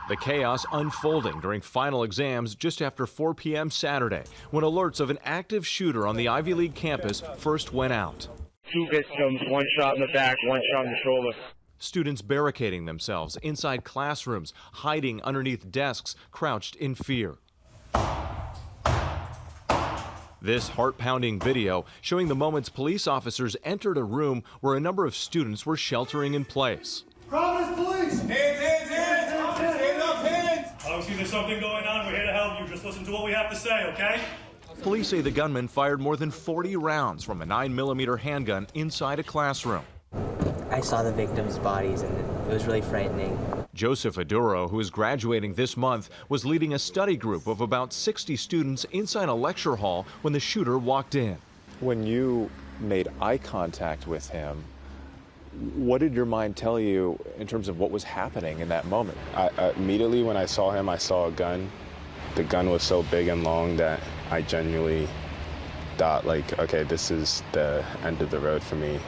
The chaos unfolding during final exams just after 4 p.m. Saturday, when alerts of an active shooter on the Ivy League campus first went out. 2 victims, 1 shot in the back, 1 shot in the shoulder. Students barricading themselves inside classrooms, hiding underneath desks, crouched in fear. This heart-pounding video showing the moments police officers entered a room where a number of students were sheltering in place. Providence police! Hands up, hands! Obviously there's something going on. We're here to help you. Just listen to what we have to say, okay? Police say the gunman fired more than 40 rounds from a 9mm handgun inside a classroom. I saw the victims' bodies and it was really frightening. Joseph Aduro, who is graduating this month, was leading a study group of about 60 students inside a lecture hall when the shooter walked in. When you made eye contact with him, what did your mind tell you in terms of what was happening in that moment? Immediately when I saw him, I saw a gun. The gun was so big and long that I genuinely thought, like, okay, this is the end of the road for me.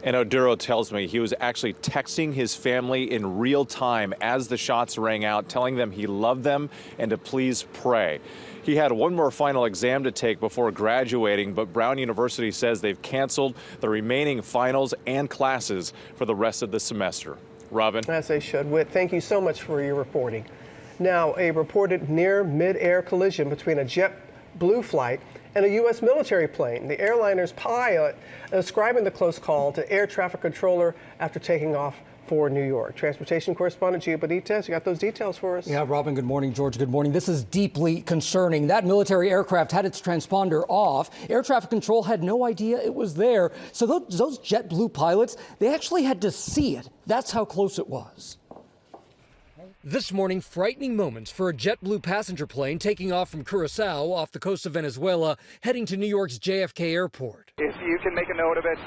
And Oduro tells me he was actually texting his family in real time as the shots rang out, telling them he loved them and to please pray. He had one more final exam to take before graduating, but Brown University says they've canceled the remaining finals and classes for the rest of the semester. Robin? As they should. Whit, thank you so much for your reporting. Now, a reported near mid-air collision between a JetBlue flight and a U.S. military plane. The airliner's pilot ascribing the close call to air traffic controller after taking off for New York. Transportation correspondent Gio Benitez, you got those details for us? Yeah, Robin, good morning. George, good morning. This is deeply concerning. That military aircraft had its transponder off. Air traffic control had no idea it was there. So those JetBlue pilots, they actually had to see it. That's how close it was. This morning, frightening moments for a JetBlue passenger plane taking off from Curacao off the coast of Venezuela, heading to New York's JFK Airport. If you can make a note of it,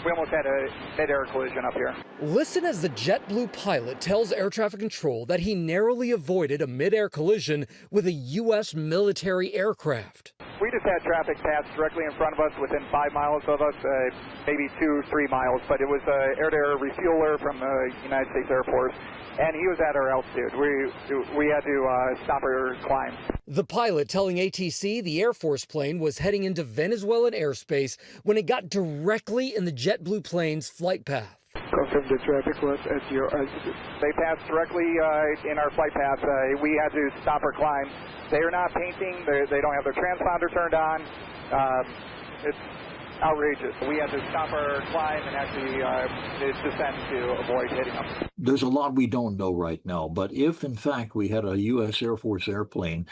we almost had a mid-air collision up here. Listen as the JetBlue pilot tells air traffic control that he narrowly avoided a mid-air collision with a U.S. military aircraft. We just had traffic pass directly in front of us, within 5 miles of us, maybe 2-3 miles, but it was an air-to-air refueler from the United States Air Force, and he was at our altitude. We had to stop our climb. The pilot telling ATC the Air Force plane was heading into Venezuelan airspace when it got directly in the JetBlue plane's flight path. Confirm the traffic was at your altitude. They passed directly in our flight path. We had to stop our climb. They are not painting. They don't have their transponder turned on. It's outrageous. We had to stop our climb and actually descend to avoid hitting them. There's a lot we don't know right now, but if in fact we had a U.S. Air Force airplane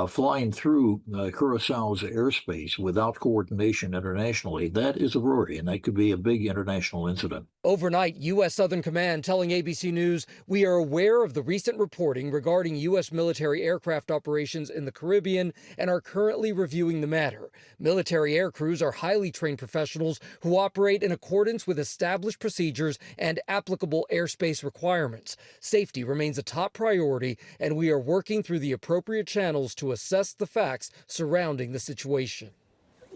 flying through Curaçao's airspace without coordination internationally, that is a worry, and that could be a big international incident. Overnight, U.S. Southern Command telling ABC News, we are aware of the recent reporting regarding U.S. military aircraft operations in the Caribbean and are currently reviewing the matter. Military air crews are highly trained professionals who operate in accordance with established procedures and applicable airspace requirements. Safety remains a top priority, and we are working through the appropriate channels to assess the facts surrounding the situation.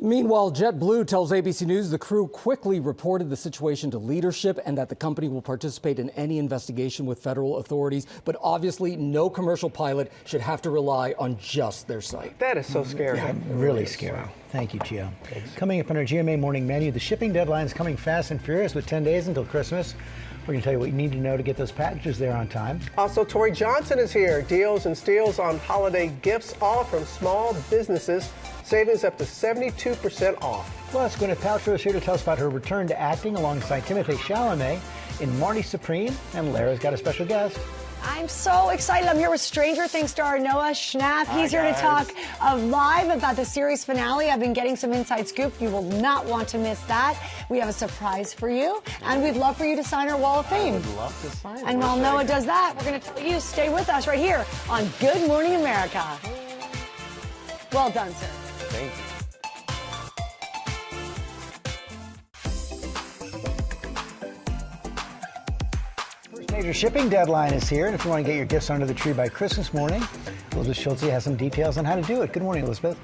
Meanwhile, JetBlue tells ABC News the crew quickly reported the situation to leadership and that the company will participate in any investigation with federal authorities. But obviously, no commercial pilot should have to rely on just their site. That is so scary. Yeah, really scary. Thank you, Gio. Coming up on our GMA morning menu, the shipping deadline is coming fast and furious with 10 days until Christmas. We're going to tell you what you need to know to get those packages there on time. Also, Tori Johnson is here. Deals and steals on holiday gifts, all from small businesses. Savings up to 72% off. Plus, Gwyneth Paltrow is here to tell us about her return to acting alongside Timothée Chalamet in Marty Supreme, and Lara's got a special guest. I'm so excited. I'm here with Stranger Things star Noah Schnapp. He's here to talk live about the series finale. I've been getting some inside scoop. You will not want to miss that. We have a surprise for you, and we'd love for you to sign our Wall of Fame. I would love to sign it. And while Noah does that, we're going to tell you, stay with us right here on Good Morning America. Well done, sir. Thank you. First major shipping deadline is here, and if you want to get your gifts under the tree by Christmas morning, Elizabeth Schultze has some details on how to do it. Good morning, Elizabeth.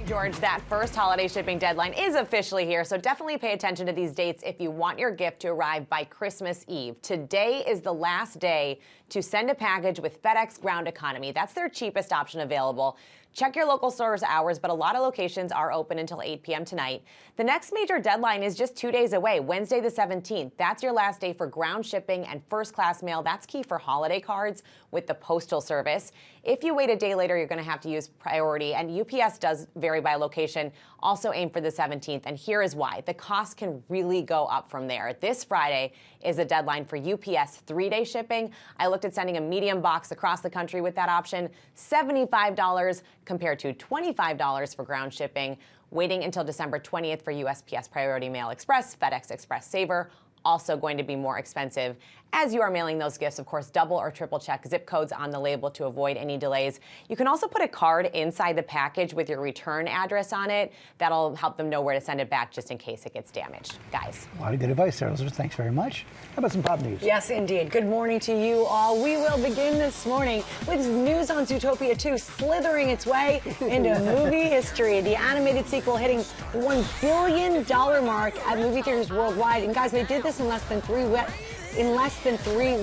George, that first holiday shipping deadline is officially here, so definitely pay attention to these dates if you want your gift to arrive by Christmas Eve. Today is the last day to send a package with FedEx Ground Economy. That's their cheapest option available. Check your local store's hours, but a lot of locations are open until 8 p.m. tonight. The next major deadline is just 2 days away, Wednesday the 17th. That's your last day for ground shipping and first-class mail. That's key for holiday cards with the Postal Service. If you wait a day later, you're going to have to use priority, and UPS does vary by location. Also aim for the 17th, and here is why. The cost can really go up from there. This Friday is the deadline for UPS 3-day shipping. I looked at sending a medium box across the country with that option, $75 compared to $25 for ground shipping. Waiting until December 20th for USPS Priority Mail Express, FedEx Express Saver, also going to be more expensive. As you are mailing those gifts, of course, double or triple check zip codes on the label to avoid any delays. You can also put a card inside the package with your return address on it. That'll help them know where to send it back just in case it gets damaged. Guys. A lot of good advice there, Elizabeth. Thanks very much. How about some pop news? Yes, indeed. Good morning to you all. We will begin this morning with news on Zootopia 2 slithering its way into movie history. The animated sequel hitting the $1 billion mark at movie theaters worldwide. And guys, they did this in less than 3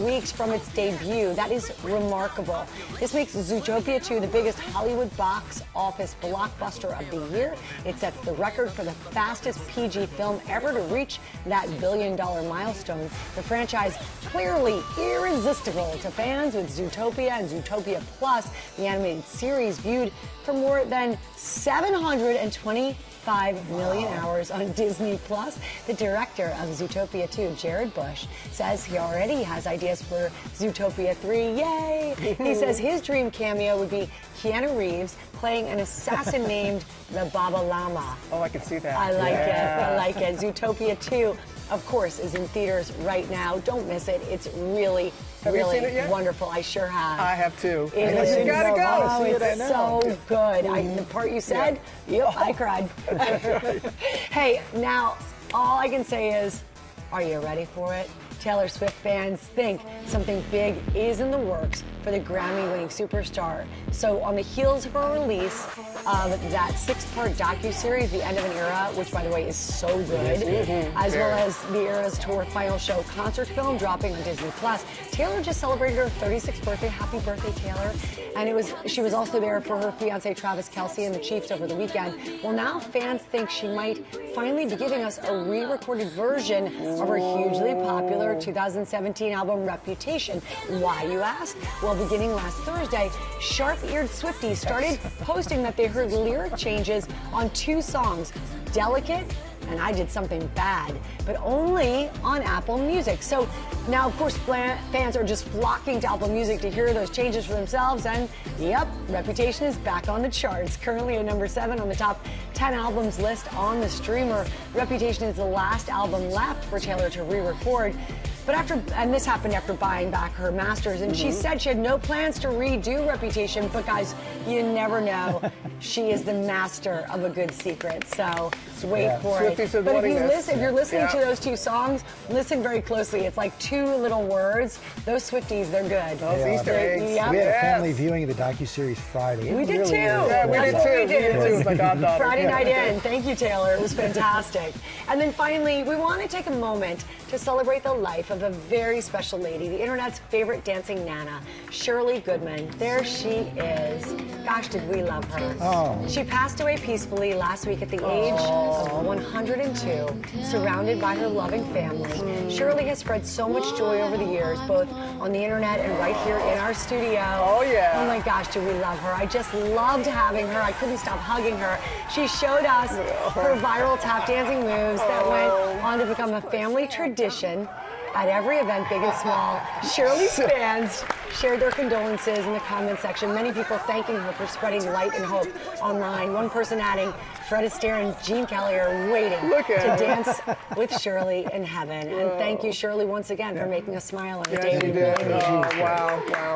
weeks from its debut. That is remarkable. This makes Zootopia 2 the biggest Hollywood box office blockbuster of the year. It sets the record for the fastest PG film ever to reach that $1 billion milestone. The franchise clearly irresistible to fans with Zootopia and Zootopia Plus, the animated series viewed for more than 725 million hours on Disney Plus. The director of Zootopia 2, Jared Bush, says he already has ideas for Zootopia 3. Yay! He says his dream cameo would be Keanu Reeves playing an assassin named the Baba Llama. Oh, I can see that. I like it. I like it. Zootopia 2, of course, is in theaters right now. Don't miss it. It's really wonderful. I sure have. I have too. You gotta go. It's so good. The part you said, I cried. Hey, now all I can say is, are you ready for it? Taylor Swift fans think something big is in the works for the Grammy-winning superstar. So on the heels of her release of that 6-part docuseries, The End of an Era, which, by the way, is so good, as well as the Era's Tour final show concert film dropping on Disney Plus, Taylor just celebrated her 36th birthday. Happy birthday, Taylor. And she was also there for her fiancé Travis Kelce and the Chiefs over the weekend. Well, now fans think she might finally be giving us a re-recorded version of her hugely popular 2017 album Reputation. Why, you ask? Well, beginning last Thursday, sharp-eared Swifties started posting that they heard lyric changes on 2 songs, Delicate and I Did Something Bad, but only on Apple Music. So now, of course, fans are just flocking to Apple Music to hear those changes for themselves, and yep, Reputation is back on the charts, currently at number 7 on the top 10 albums list on the streamer. Reputation is the last album left for Taylor to re-record. But this happened after buying back her masters, and she said she had no plans to redo Reputation, but guys, you never know. She is the master of a good secret, so wait for it. But if you're listening to those 2 songs, listen very closely. It's like 2 little words. Those Swifties, they're good. Those Easter eggs. Yep. We had a family viewing of the docuseries Friday. We did too. Yeah, we did too. It was my goddaughter. Friday night in. Thank you, Taylor. It was fantastic. And then finally, we want to take a moment to celebrate the life of a very special lady, the internet's favorite dancing nana, Shirley Goodman. There she is. Gosh, did we love her. Oh. She passed away peacefully last week at the age of 102, surrounded by her loving family. Shirley has spread so much joy over the years, both on the internet and right here in our studio. Oh, yeah. Oh my gosh, do we love her. I just loved having her. I couldn't stop hugging her. She showed us her viral tap dancing moves that went on to become a family tradition. At every event, big and small, Shirley's fans shared their condolences in the comment section. Many people thanking her for spreading light and hope online. One person adding, Fred Astaire and Gene Kelly are waiting to dance with Shirley in heaven. And thank you, Shirley, once again for making us smile on a day we really need. Wow.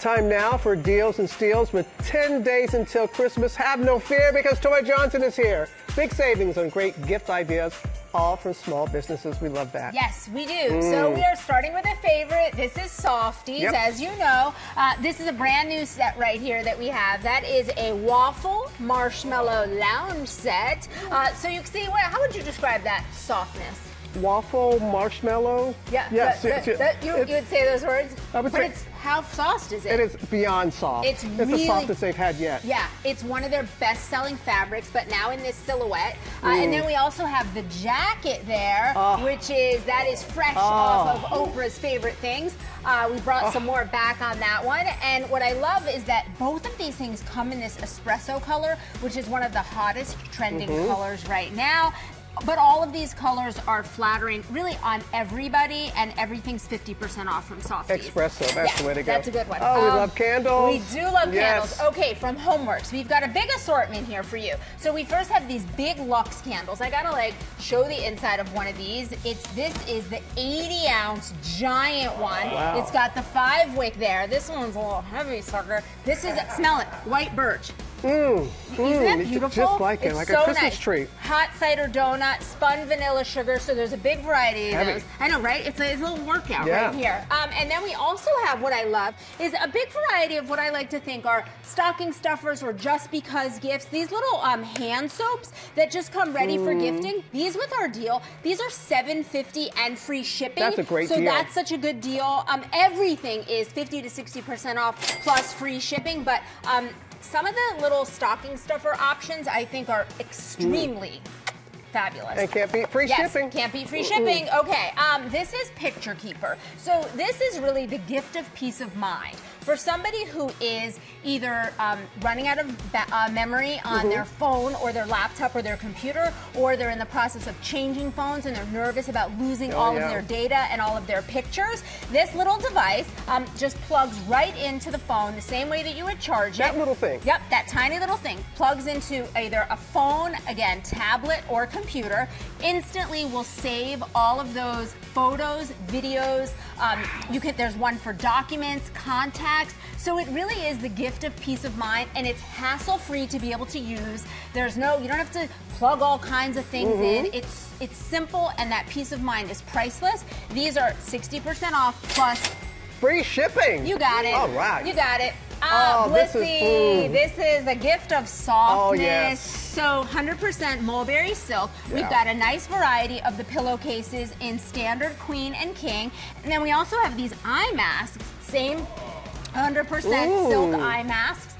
Time now for Deals and Steals with 10 days until Christmas. Have no fear because Toy Johnson is here. Big savings on great gift ideas, all from small businesses. We love that. Yes, we do. So we are starting with a favorite. This is Softies, as you know. This is a brand new set right here that we have. That is a waffle marshmallow lounge set. So you can see, how would you describe that softness? Waffle, marshmallow. Yeah, yes. You would say those words? I would say, how soft is it? It is beyond soft. It's the softest they've had yet. Yeah, it's one of their best-selling fabrics, but now in this silhouette. And then we also have the jacket there, which is fresh off of Oprah's favorite things. We brought some more back on that one. And what I love is that both of these things come in this espresso color, which is one of the hottest trending colors right now. But all of these colors are flattering really on everybody, and everything's 50% off from Softies. Espresso, that's the way to go. That's a good one. Oh, we love candles. We do love candles. Okay, from Homeworks, we've got a big assortment here for you. So we first have these big luxe candles. I gotta show the inside of one of these. This is the 80-ounce giant one. Wow. It's got the 5-wick there. This one's a little heavy, sucker. This is, smell it, white birch. Isn't that beautiful? Just like it, like a Christmas tree. Hot cider donut, spun vanilla sugar, so there's a big variety of those. I know, right? It's a little workout right here. And then we also have, what I love, is a big variety of what I like to think are stocking stuffers or just because gifts. These little hand soaps that just come ready for gifting. These with our deal, these are $7.50 and free shipping. That's a great deal. So that's such a good deal. Everything is 50 to 60% off plus free shipping, but some of the little stocking stuffer options I think are extremely fabulous. And can't beat free shipping. Can't beat free shipping. Okay, this is Picture Keeper. So this is really the gift of peace of mind. For somebody who is either running out of memory on their phone or their laptop or their computer, or they're in the process of changing phones and they're nervous about losing all of their data and all of their pictures, this little device just plugs right into the phone the same way that you would charge it. That little thing. Yep, that tiny little thing plugs into either a phone, again, tablet, or computer. Instantly will save all of those photos, videos. There's one for documents, contacts. So it really is the gift of peace of mind, and it's hassle-free to be able to use. You don't have to plug all kinds of things in. It's simple, and that peace of mind is priceless. These are 60% off plus free shipping. You got it. All right. You got it. Blissy. This is the gift of softness. Oh, yes. So 100% mulberry silk. We've got a nice variety of the pillowcases in standard, queen, and king. And then we also have these eye masks. Same 100% silk eye masks.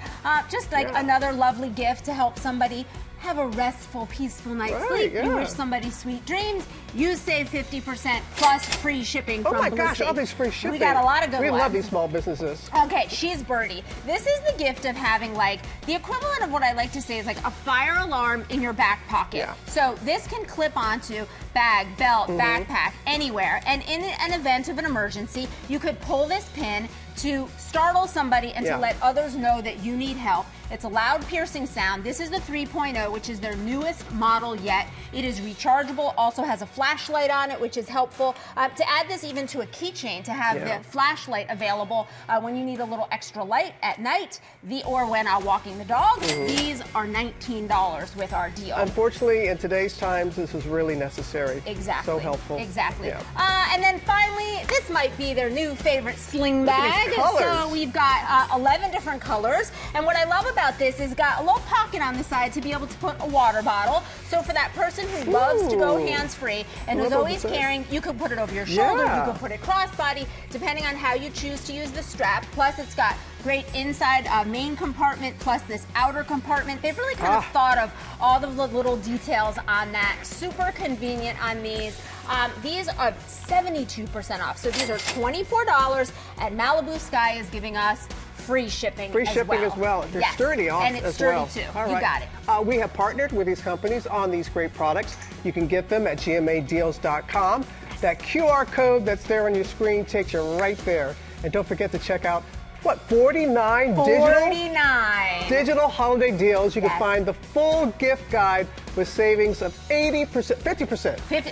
Just like another lovely gift to help somebody have a restful, peaceful night's Right, sleep, you yeah. wish somebody sweet dreams, you save 50% plus free shipping Oh from my Blue gosh, State. all these free shipping. We got a lot of good We ones. love these small businesses. Okay, she's Birdie. This is the gift of having like the equivalent of what I like to say is like a fire alarm in your back pocket. Yeah. So this can clip onto bag, belt, backpack, anywhere. And in an event of an emergency, you could pull this pin to startle somebody and Yeah. to let others know that you need help. It's a loud piercing sound. This is the 3.0, which is their newest model yet. It is rechargeable, also has a flashlight on it, which is helpful. To add this even to a keychain, to have Yeah. the flashlight available when you need a little extra light at night, or when walking the dog. These are $19 with our deal. Unfortunately, in today's times, this is really necessary. Exactly. So helpful. Exactly. Yeah. And then finally, this might be their new favorite sling bag. colors. So we've got 11 different colors. And what I love about this is got a little pocket on the side to be able to put a water bottle. So for that person who loves to go hands-free and who's always carrying, you could put it over your shoulder, Yeah. you could put it crossbody, depending on how you choose to use the strap. Plus, it's got great inside main compartment, plus this outer compartment. They've really kind of thought of all the little details on that. Super convenient on these. These are 72% off. So these are $24, and Malibu Sky is giving us free shipping Free shipping as well. They're Yes. sturdy off and it's as sturdy well. too. All You right. got it. We have partnered with these companies on these great products. You can get them at gmadeals.com. That QR code that's there on your screen takes you right there. And don't forget to check out, 49 digital holiday deals. You can find the full gift guide with savings of 80%, 50%. Well,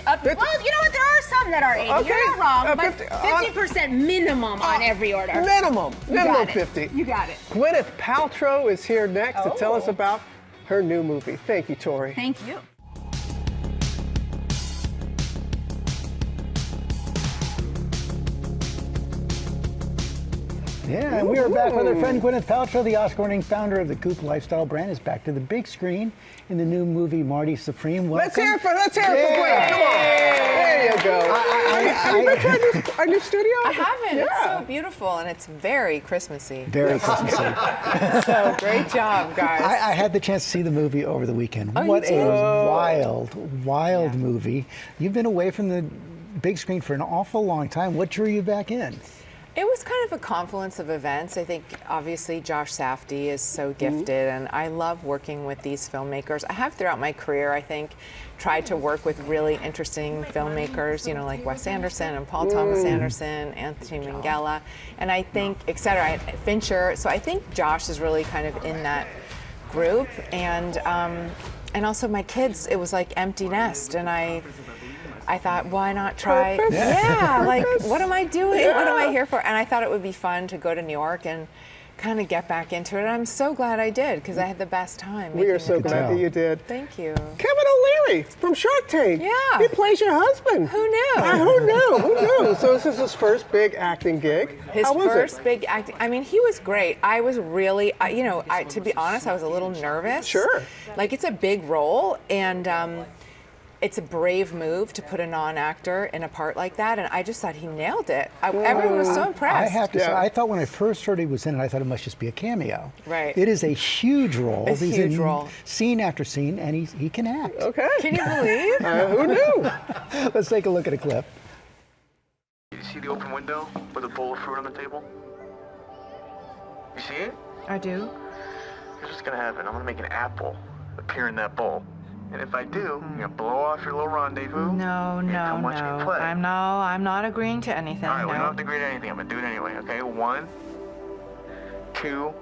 you know what? There are some that are 80. Okay. You're not wrong, but 50 50% minimum on every order. Minimum You got it. 50. You got it. Gwyneth Paltrow is here next to tell us about her new movie. Thank you, Tori. Thank you. Yeah, and we are back with our friend Gwyneth Paltrow, the Oscar-winning founder of the Goop lifestyle brand, is back to the big screen in the new movie Marty Supreme. Welcome. Let's hear it for Gwyneth. Come on. There you go. Have you been to our new studio? I haven't. Yeah. It's so beautiful, and it's very Christmassy. Very Christmassy. So great job, guys. I had the chance to see the movie over the weekend. Oh, What you did? a wild movie. You've been away from the big screen for an awful long time. What drew you back in? It was kind of a confluence of events. I think obviously Josh Safdie is so gifted, and I love working with these filmmakers. I have throughout my career, I think, tried to work with really interesting filmmakers, you know, like Wes Anderson and Paul Thomas Anderson, Anthony Minghella, and I think, et cetera, Fincher. So I think Josh is really kind of in that group, and also my kids. It was like empty nest, and I thought, why not try? Yeah, like, what am I doing? Yeah. What am I here for? And I thought it would be fun to go to New York and kind of get back into it. And I'm so glad I did, because I had the best time. We are so glad that you did. Thank you. Kevin O'Leary from Shark Tank. Yeah. He plays your husband. Who knew? Who knew? Who knew? So this is his first big acting gig. His How was first it? big acting. I mean, he was great. I was really, to be honest, I was a little nervous. Sure. Like, it's a big role, and it's a brave move to put a non-actor in a part like that, and I just thought he nailed it. Everyone was so impressed. I have to say, I thought when I first heard he was in it, I thought it must just be a cameo. Right. It is a huge role. A He's huge in role. Scene after scene, and he can act. Okay. Can you believe? Who knew? Let's take a look at a clip. You see the open window with a bowl of fruit on the table? You see it? I do. Here's what's gonna happen. I'm gonna make an apple appear in that bowl. And if I do, you're gonna blow off your little rendezvous. No, and come watch me play. I'm not agreeing to anything. All right, we don't have to agree to anything. I'm gonna do it anyway, okay? 1, 2,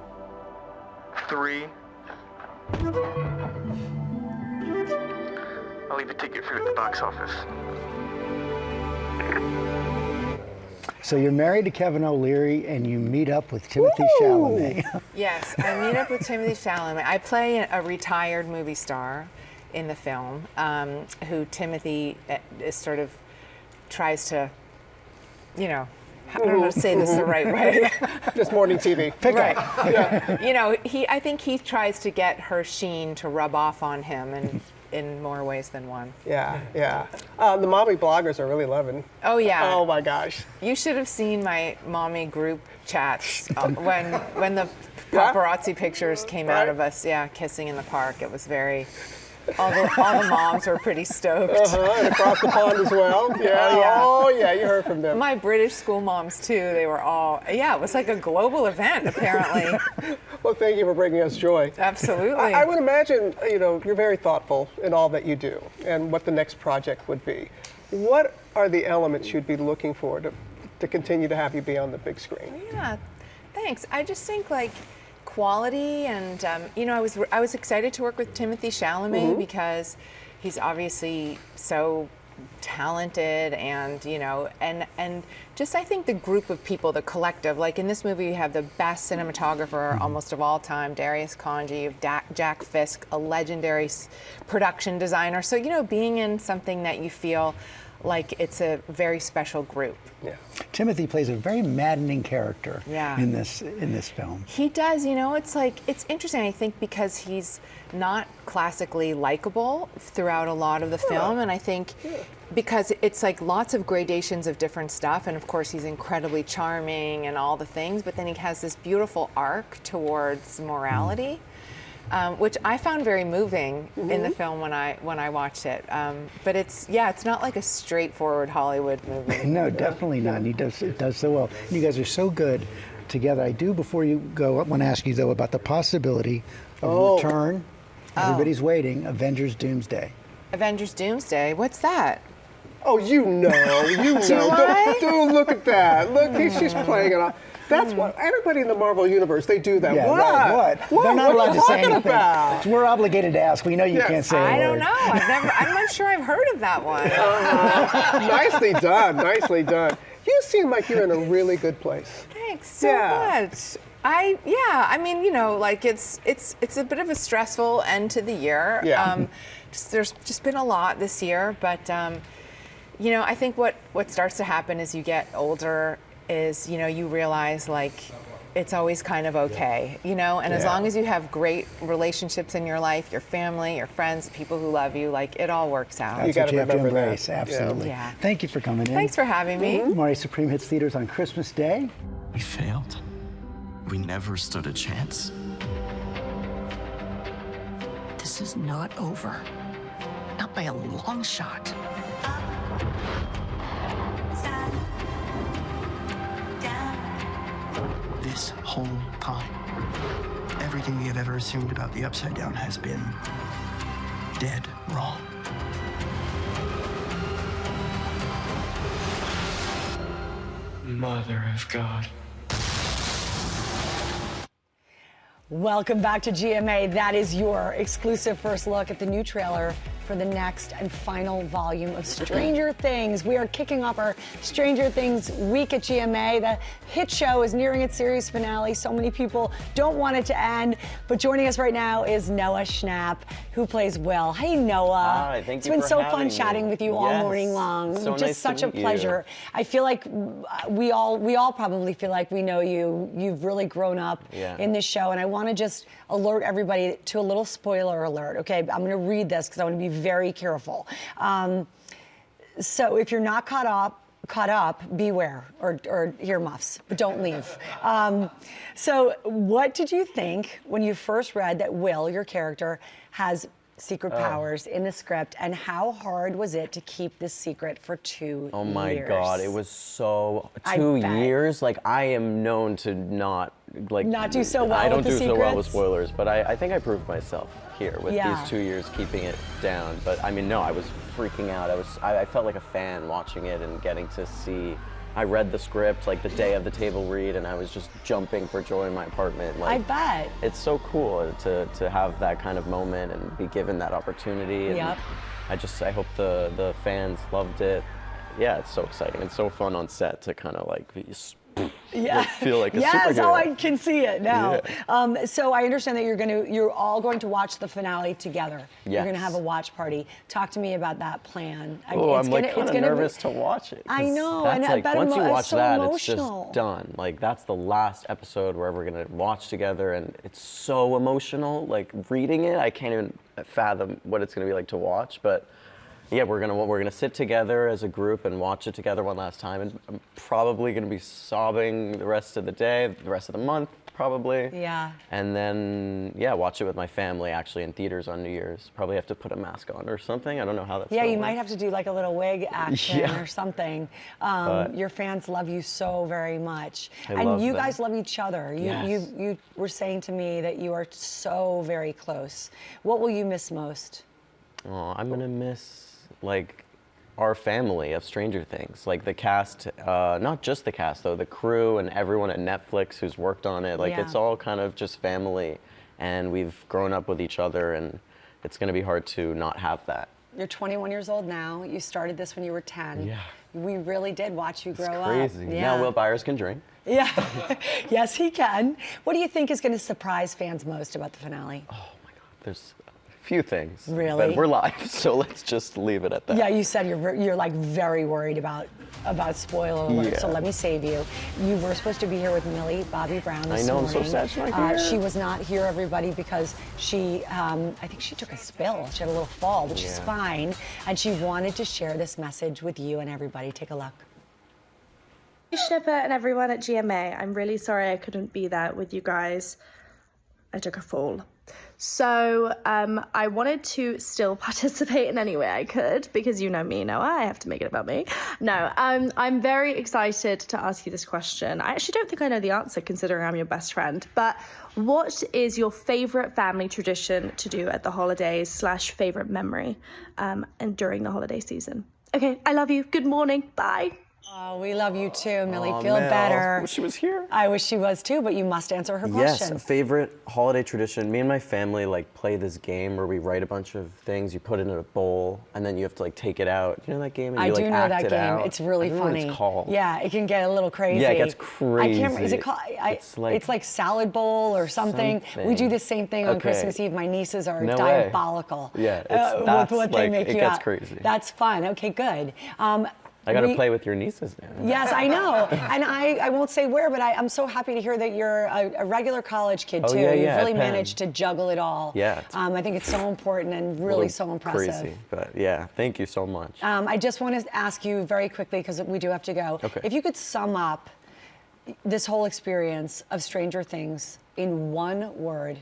3. I'll leave a ticket for you at the box office. So you're married to Kevin O'Leary, and you meet up with Timothy Chalamet. Yes, I meet up with Timothy Chalamet. I play a retired movie star in the film, who Timothy is sort of tries to, I don't know how to say this the right way. Just morning TV. Pick right. up. Yeah. I think he tries to get her sheen to rub off on him, and in more ways than one. Yeah. The mommy bloggers are really loving. Oh yeah. Oh my gosh. You should have seen my mommy group chats when the paparazzi pictures came out of us, kissing in the park. It was very... All the moms were pretty stoked. And across the pond as well. Yeah. Oh, yeah, you heard from them. My British school moms, too, they were all, it was like a global event, apparently. Well, thank you for bringing us joy. Absolutely. I would imagine, you're very thoughtful in all that you do and what the next project would be. What are the elements you'd be looking for to continue to have you be on the big screen? Yeah, thanks. I just think, quality, and I was excited to work with Timothée Chalamet because he's obviously so talented, and and just I think the group of people, the collective, like in this movie you have the best cinematographer almost of all time, Darius Khondji, you have Jack Fisk, a legendary production designer. So being in something that you feel like it's a very special group. Yeah. Timothy plays a very maddening character in this film. He does, it's interesting, I think, because he's not classically likable throughout a lot of the film, and I think because it's lots of gradations of different stuff, and of course he's incredibly charming and all the things, but then he has this beautiful arc towards morality. Which I found very moving in the film when I watched it. But it's not like a straightforward Hollywood movie. No, definitely not. And he does so well. And you guys are so good together. I do, before you go, I want to ask you though about the possibility of return. Everybody's waiting. Avengers Doomsday. Avengers Doomsday. What's that? Oh, you know. Don't look at that. Look, she's playing it off. That's what everybody in the Marvel universe, they do that. Yeah, what? Right, what? They're not allowed to say anything. About? We're obligated to ask. We know you can't say a word. I don't know. I'm not sure I've heard of that one. Nicely done. Nicely done. You seem like you're in a really good place. Thanks so much. I mean, it's a bit of a stressful end to the year. Yeah. There's just been a lot this year, but I think what starts to happen as you get older is, you realize it's always kind of okay, and as long as you have great relationships in your life, your family, your friends, people who love you, it all works out. That's what you have to embrace, absolutely. Yeah. Thank you for coming in. Thanks for having me. Maury Supreme hits theaters on Christmas Day. We failed. We never stood a chance. This is not over. Not by a long shot. This whole time, everything we have ever assumed about the Upside Down has been dead wrong. Mother of God. Welcome back to GMA. That is your exclusive first look at the new trailer for the next and final volume of Stranger Things. We are kicking off our Stranger Things week at GMA. The hit show is nearing its series finale. So many people don't want it to end. But joining us right now is Noah Schnapp, who plays Will. Hey, Noah. Hi, thank you for It's been so having fun me. chatting with you all morning long. So Just nice such to a meet pleasure. you. I feel like we all probably feel like we know you. You've really grown up in this show, and I want to just alert everybody to a little spoiler alert. Okay, I'm going to read this because I want to be very careful. So if you're not caught up, beware, or earmuffs, but don't leave. So what did you think when you first read that Will, your character, has secret powers in the script, and how hard was it to keep this secret for 2 years? Oh my God, it was so 2 years. I am known to not do so well. I don't with the do so well with secrets? spoilers, but I think I proved myself here with Yeah. these 2 years keeping it down. But I mean, no, I was freaking out. I felt like a fan watching it and getting to see. I read the script the day of the table read, and I was just jumping for joy in my apartment. I bet. It's so cool to have that kind of moment and be given that opportunity. And Yep. I hope the fans loved it. Yeah, it's so exciting. It's so fun on set to kind of feel like a superhero. Oh, I can see it now. So I understand that you're all going to watch the finale together. You're going to have a watch party. Talk to me about that plan. Oh, I'm kind of nervous to watch it. I know, That's and I bet once you watch so that, emotional. it's just done. That's the last episode we're ever gonna watch together, and it's so emotional. Reading it, I can't even fathom what it's gonna be like to watch. But Yeah, we're gonna sit together as a group and watch it together one last time, and I'm probably gonna be sobbing the rest of the day, the rest of the month, probably. Yeah. And then, yeah, watch it with my family, actually, in theaters on New Year's. Probably have to put a mask on or something. I don't know how that's Yeah, gonna you work. might have to do like a little wig action Yeah. or something. But- Your fans love you so very much. I and love you them. guys love each other. You were saying to me that you are so very close. What will you miss most? Oh, I'm gonna miss, like, our family of Stranger Things, like the cast, not just the cast though, the crew and everyone at Netflix who's worked on it. Like Yeah. it's all kind of just family, and we've grown up with each other, and it's gonna be hard to not have that. You're 21 years old now. You started this when you were 10. Yeah. We really did watch you grow up. Crazy. Yeah. Now Will Byers can drink. Yeah. Yes, he can. What do you think is going to surprise fans most about the finale? There's a few things. Really? But we're live, so let's just leave it at that. Yeah, you said you're like very worried about spoiler alert. Yeah. So let me save you. You were supposed to be here with Millie Bobby Brown this I know, I'm morning. so sad she's not here. She was not here, everybody, because she, I think she took a spill. She had a little fall, but she's Yeah. fine. And she wanted to share this message with you and everybody. Take a look. Hey, Schnapp and everyone at GMA. I'm really sorry I couldn't be there with you guys. I took a fall. So I wanted to still participate in any way I could, because you know me, Noah, I have to make it about me. No, I'm very excited to ask you this question. I actually don't think I know the answer, considering I'm your best friend, but what is your favorite family tradition to do at the holidays / favorite memory and during the holiday season? Okay, I love you. Good morning. Bye. Oh, we love you too, Millie. Aw, Feel Mel. better. I wish she was here. I wish she was too, but you must answer her Yes, question. a favorite holiday tradition. Me and my family like play this game where we write a bunch of things, you put it in a bowl, and then you have to like take it out. You know that game? And I you, do like, know act that it game. out? It's really I don't know funny. what it's called. Yeah, it can get a little crazy. Yeah, it gets I can't remember. Is crazy. it called? It's like salad bowl or something. We do the same thing on Okay. Christmas Eve. My nieces are No way. diabolical. Yeah, with that's what they like, make it you gets up. crazy. That's fun. Okay, good. I got to play with your nieces now. Yes, I know. And I won't say where, but I'm so happy to hear that you're a regular college kid, Oh, too. yeah, You've yeah, really at Penn. managed to juggle it all. Yeah. I think it's so important and really so impressive. Crazy, but yeah, thank you so much. I just want to ask you very quickly, because we do have to go. Okay. If you could sum up this whole experience of Stranger Things in one word,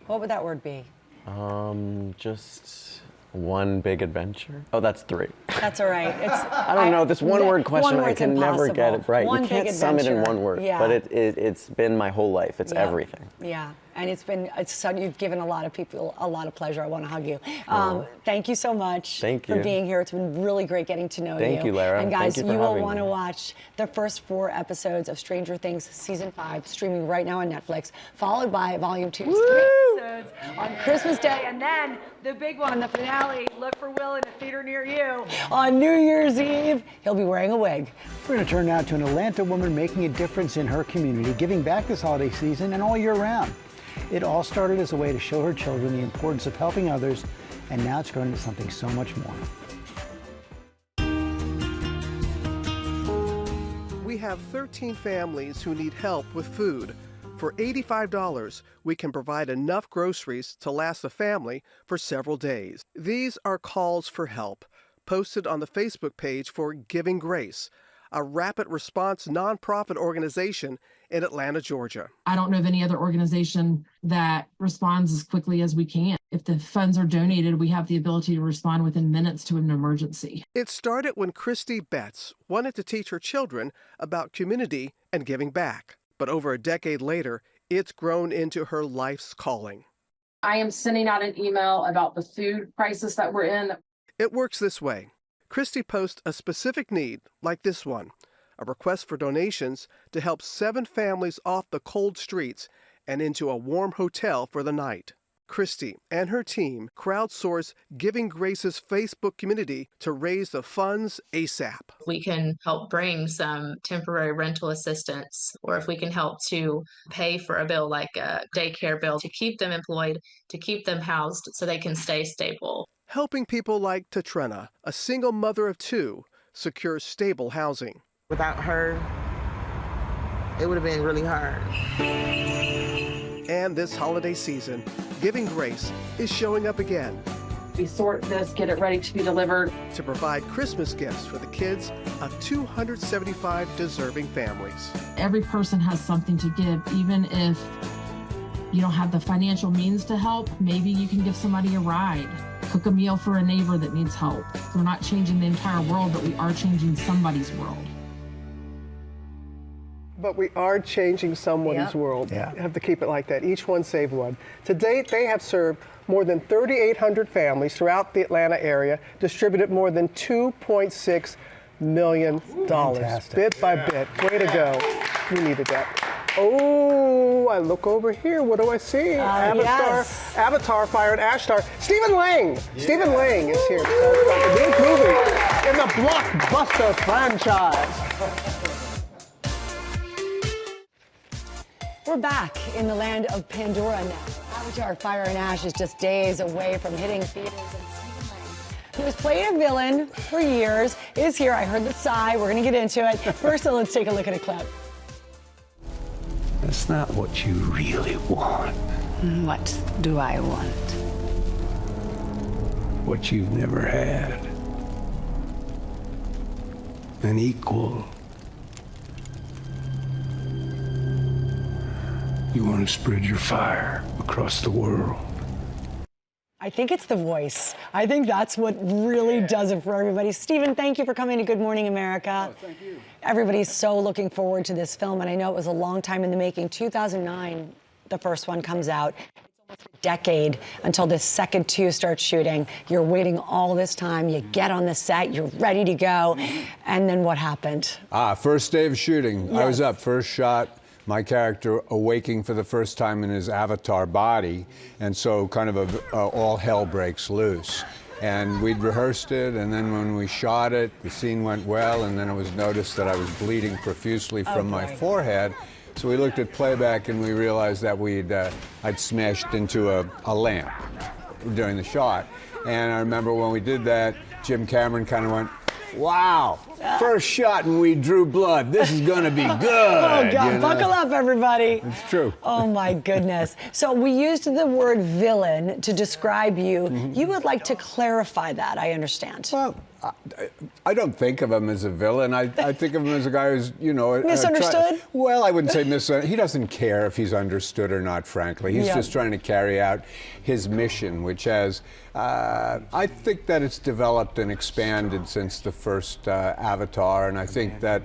what would that word be? Just one big adventure. Oh, that's 3. That's all right. I don't know, this one-word question, I word's can never get it right. One You can't big sum it in adventure. one word, Yeah. but it's been my whole life. It's Yep. everything. Yeah, and you've given a lot of people a lot of pleasure. I want to hug you. Aw. Thank you so much Thank for you. being here. It's been really great getting to know you. Thank you, Lara. And guys, Thank you for will having want to me. watch the first 4 episodes of Stranger Things Season 5, streaming right now on Netflix, followed by Volume 2, 3 episodes on Christmas Day, and then the big one, the finale. Look for Will in a theater near you on New Year's Eve. He'll be wearing a wig. We're going to turn now to an Atlanta woman making a difference in her community, giving back this holiday season and all year round. It all started as a way to show her children the importance of helping others, and now it's grown into something so much more. We have 13 families who need help with food. For $85, we can provide enough groceries to last a family for several days. These are calls for help, posted on the Facebook page for Giving Grace, a rapid response nonprofit organization in Atlanta, Georgia. I don't know of any other organization that responds as quickly as we can. If the funds are donated, we have the ability to respond within minutes to an emergency. It started when Christy Betts wanted to teach her children about community and giving back. But over a decade later, it's grown into her life's calling. I am sending out an email about the food crisis that we're in. It works this way. Christy posts a specific need, like this one, a request for donations to help 7 families off the cold streets and into a warm hotel for the night. Christy and her team crowdsource Giving Grace's Facebook community to raise the funds ASAP. We can help bring some temporary rental assistance, or if we can help to pay for a bill like a daycare bill to keep them employed, to keep them housed so they can stay stable. Helping people like Tatrena, a single mother of 2, secure stable housing. Without her, it would have been really hard. And this holiday season, Giving Grace is showing up again. We sort this, get it ready to be delivered. To provide Christmas gifts for the kids of 275 deserving families. Every person has something to give, even if you don't have the financial means to help. Maybe you can give somebody a ride, cook a meal for a neighbor that needs help. We're not changing the entire world, but we are changing somebody's world. But we are changing someone's world. Yeah. You have to keep it like that. Each one save one. To date, they have served more than 3,800 families throughout the Atlanta area, distributed more than $2.6 million. Fantastic. Bit by bit. Way to go. We needed that. Oh, I look over here. What do I see? Avatar Fire and Ash star Stephen Lang. Stephen Lang is here to tell us about the newest movie in the blockbuster franchise. We're back in the land of Pandora now. Avatar Fire and Ash is just days away from hitting theaters, and Stephen Lang, who has played a villain for years, is here. I heard the sigh. We're going to get into it. First, let's take a look at a clip. That's not what you really want. What do I want? What you've never had. An equal. You want to spread your fire across the world. I think it's the voice. I think that's what really does it for everybody. Stephen, thank you for coming to Good Morning America. Oh, thank you. Everybody's so looking forward to this film, and I know it was a long time in the making. 2009, the first one comes out. It's almost a decade until this second two starts shooting. You're waiting all this time. You get on the set, you're ready to go, and then what happened? First day of shooting. Yes. I was up, first shot. My character awaking for the first time in his avatar body, and so kind of all hell breaks loose. And we'd rehearsed it, and then when we shot it, the scene went well, and then it was noticed that I was bleeding profusely from my forehead. So we looked at playback, and we realized that I'd smashed into a lamp during the shot. And I remember when we did that, Jim Cameron kind of went, "Wow, first shot and we drew blood. This is going to be good." Oh, God, you know? buckle up, everybody. It's true. Oh, my goodness. So we used the word villain to describe you. Mm-hmm. You would like to clarify that, I understand. Well, I don't think of him as a villain. I think of him as a guy who's, you know... Misunderstood? Well, I wouldn't say misunderstood. He doesn't care if he's understood or not, frankly. He's just trying to carry out his mission, which has... I think that it's developed and expanded since the first Avatar, and I think that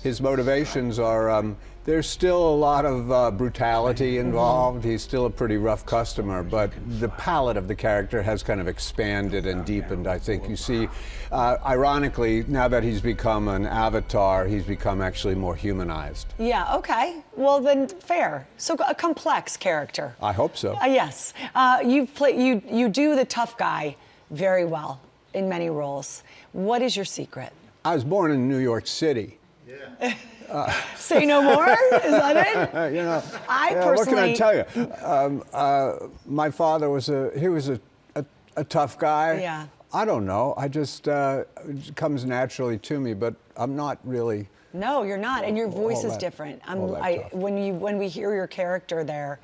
his motivations are... there's still a lot of brutality involved. He's still a pretty rough customer, but the palette of the character has kind of expanded and deepened, I think. You see, ironically, now that he's become an avatar, he's become actually more humanized. Yeah, okay. Well, then, fair. So a complex character. I hope so. Yes. You do the tough guy very well in many roles. What is your secret? I was born in New York City. Yeah. Say no more? Is that it? You know, I personally... What can I tell you? My father was a tough guy. Yeah. I don't know. I just it comes naturally to me, but I'm not really. No, you're not, and your voice is different. When we hear your character there.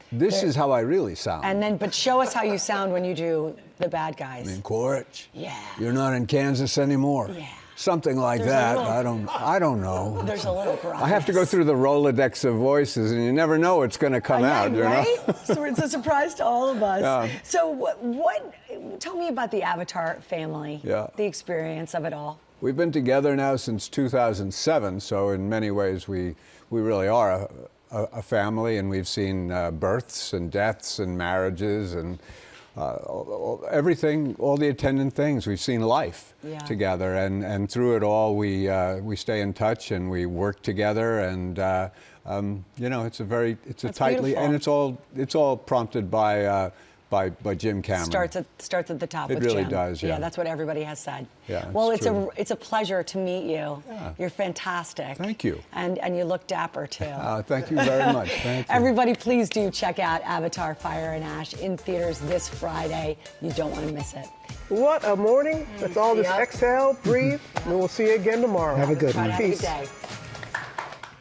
This is how I really sound. But show us how you sound when you do the bad guys. In Quaritch. Yeah. You're not in Kansas anymore. Yeah. Something like that. I don't know. There's a little gruff. I have to go through the Rolodex of voices, and you never know what's going to come out. Right? You know? So it's a surprise to all of us. Yeah. So tell me about the Avatar family. Yeah. The experience of it all. We've been together now since 2007, so in many ways we really are a family, and we've seen births and deaths and marriages and everything, all the attendant things. We've seen life together, and through it all, we stay in touch and we work together, and you know, it's a tightly, and it's all prompted by Jim Cameron. Starts at the top. It with really Jim. does. Yeah. That's what everybody has said. Yeah. Well, it's true. a pleasure to meet you. Yeah. You're fantastic. Thank you. And you look dapper too. Thank you very much. Thank you. Everybody, please do check out Avatar: Fire and Ash in theaters this Friday. You don't want to miss it. What a morning. Let's all just exhale, breathe, and we'll see you again tomorrow. Have a good one. Have a good day.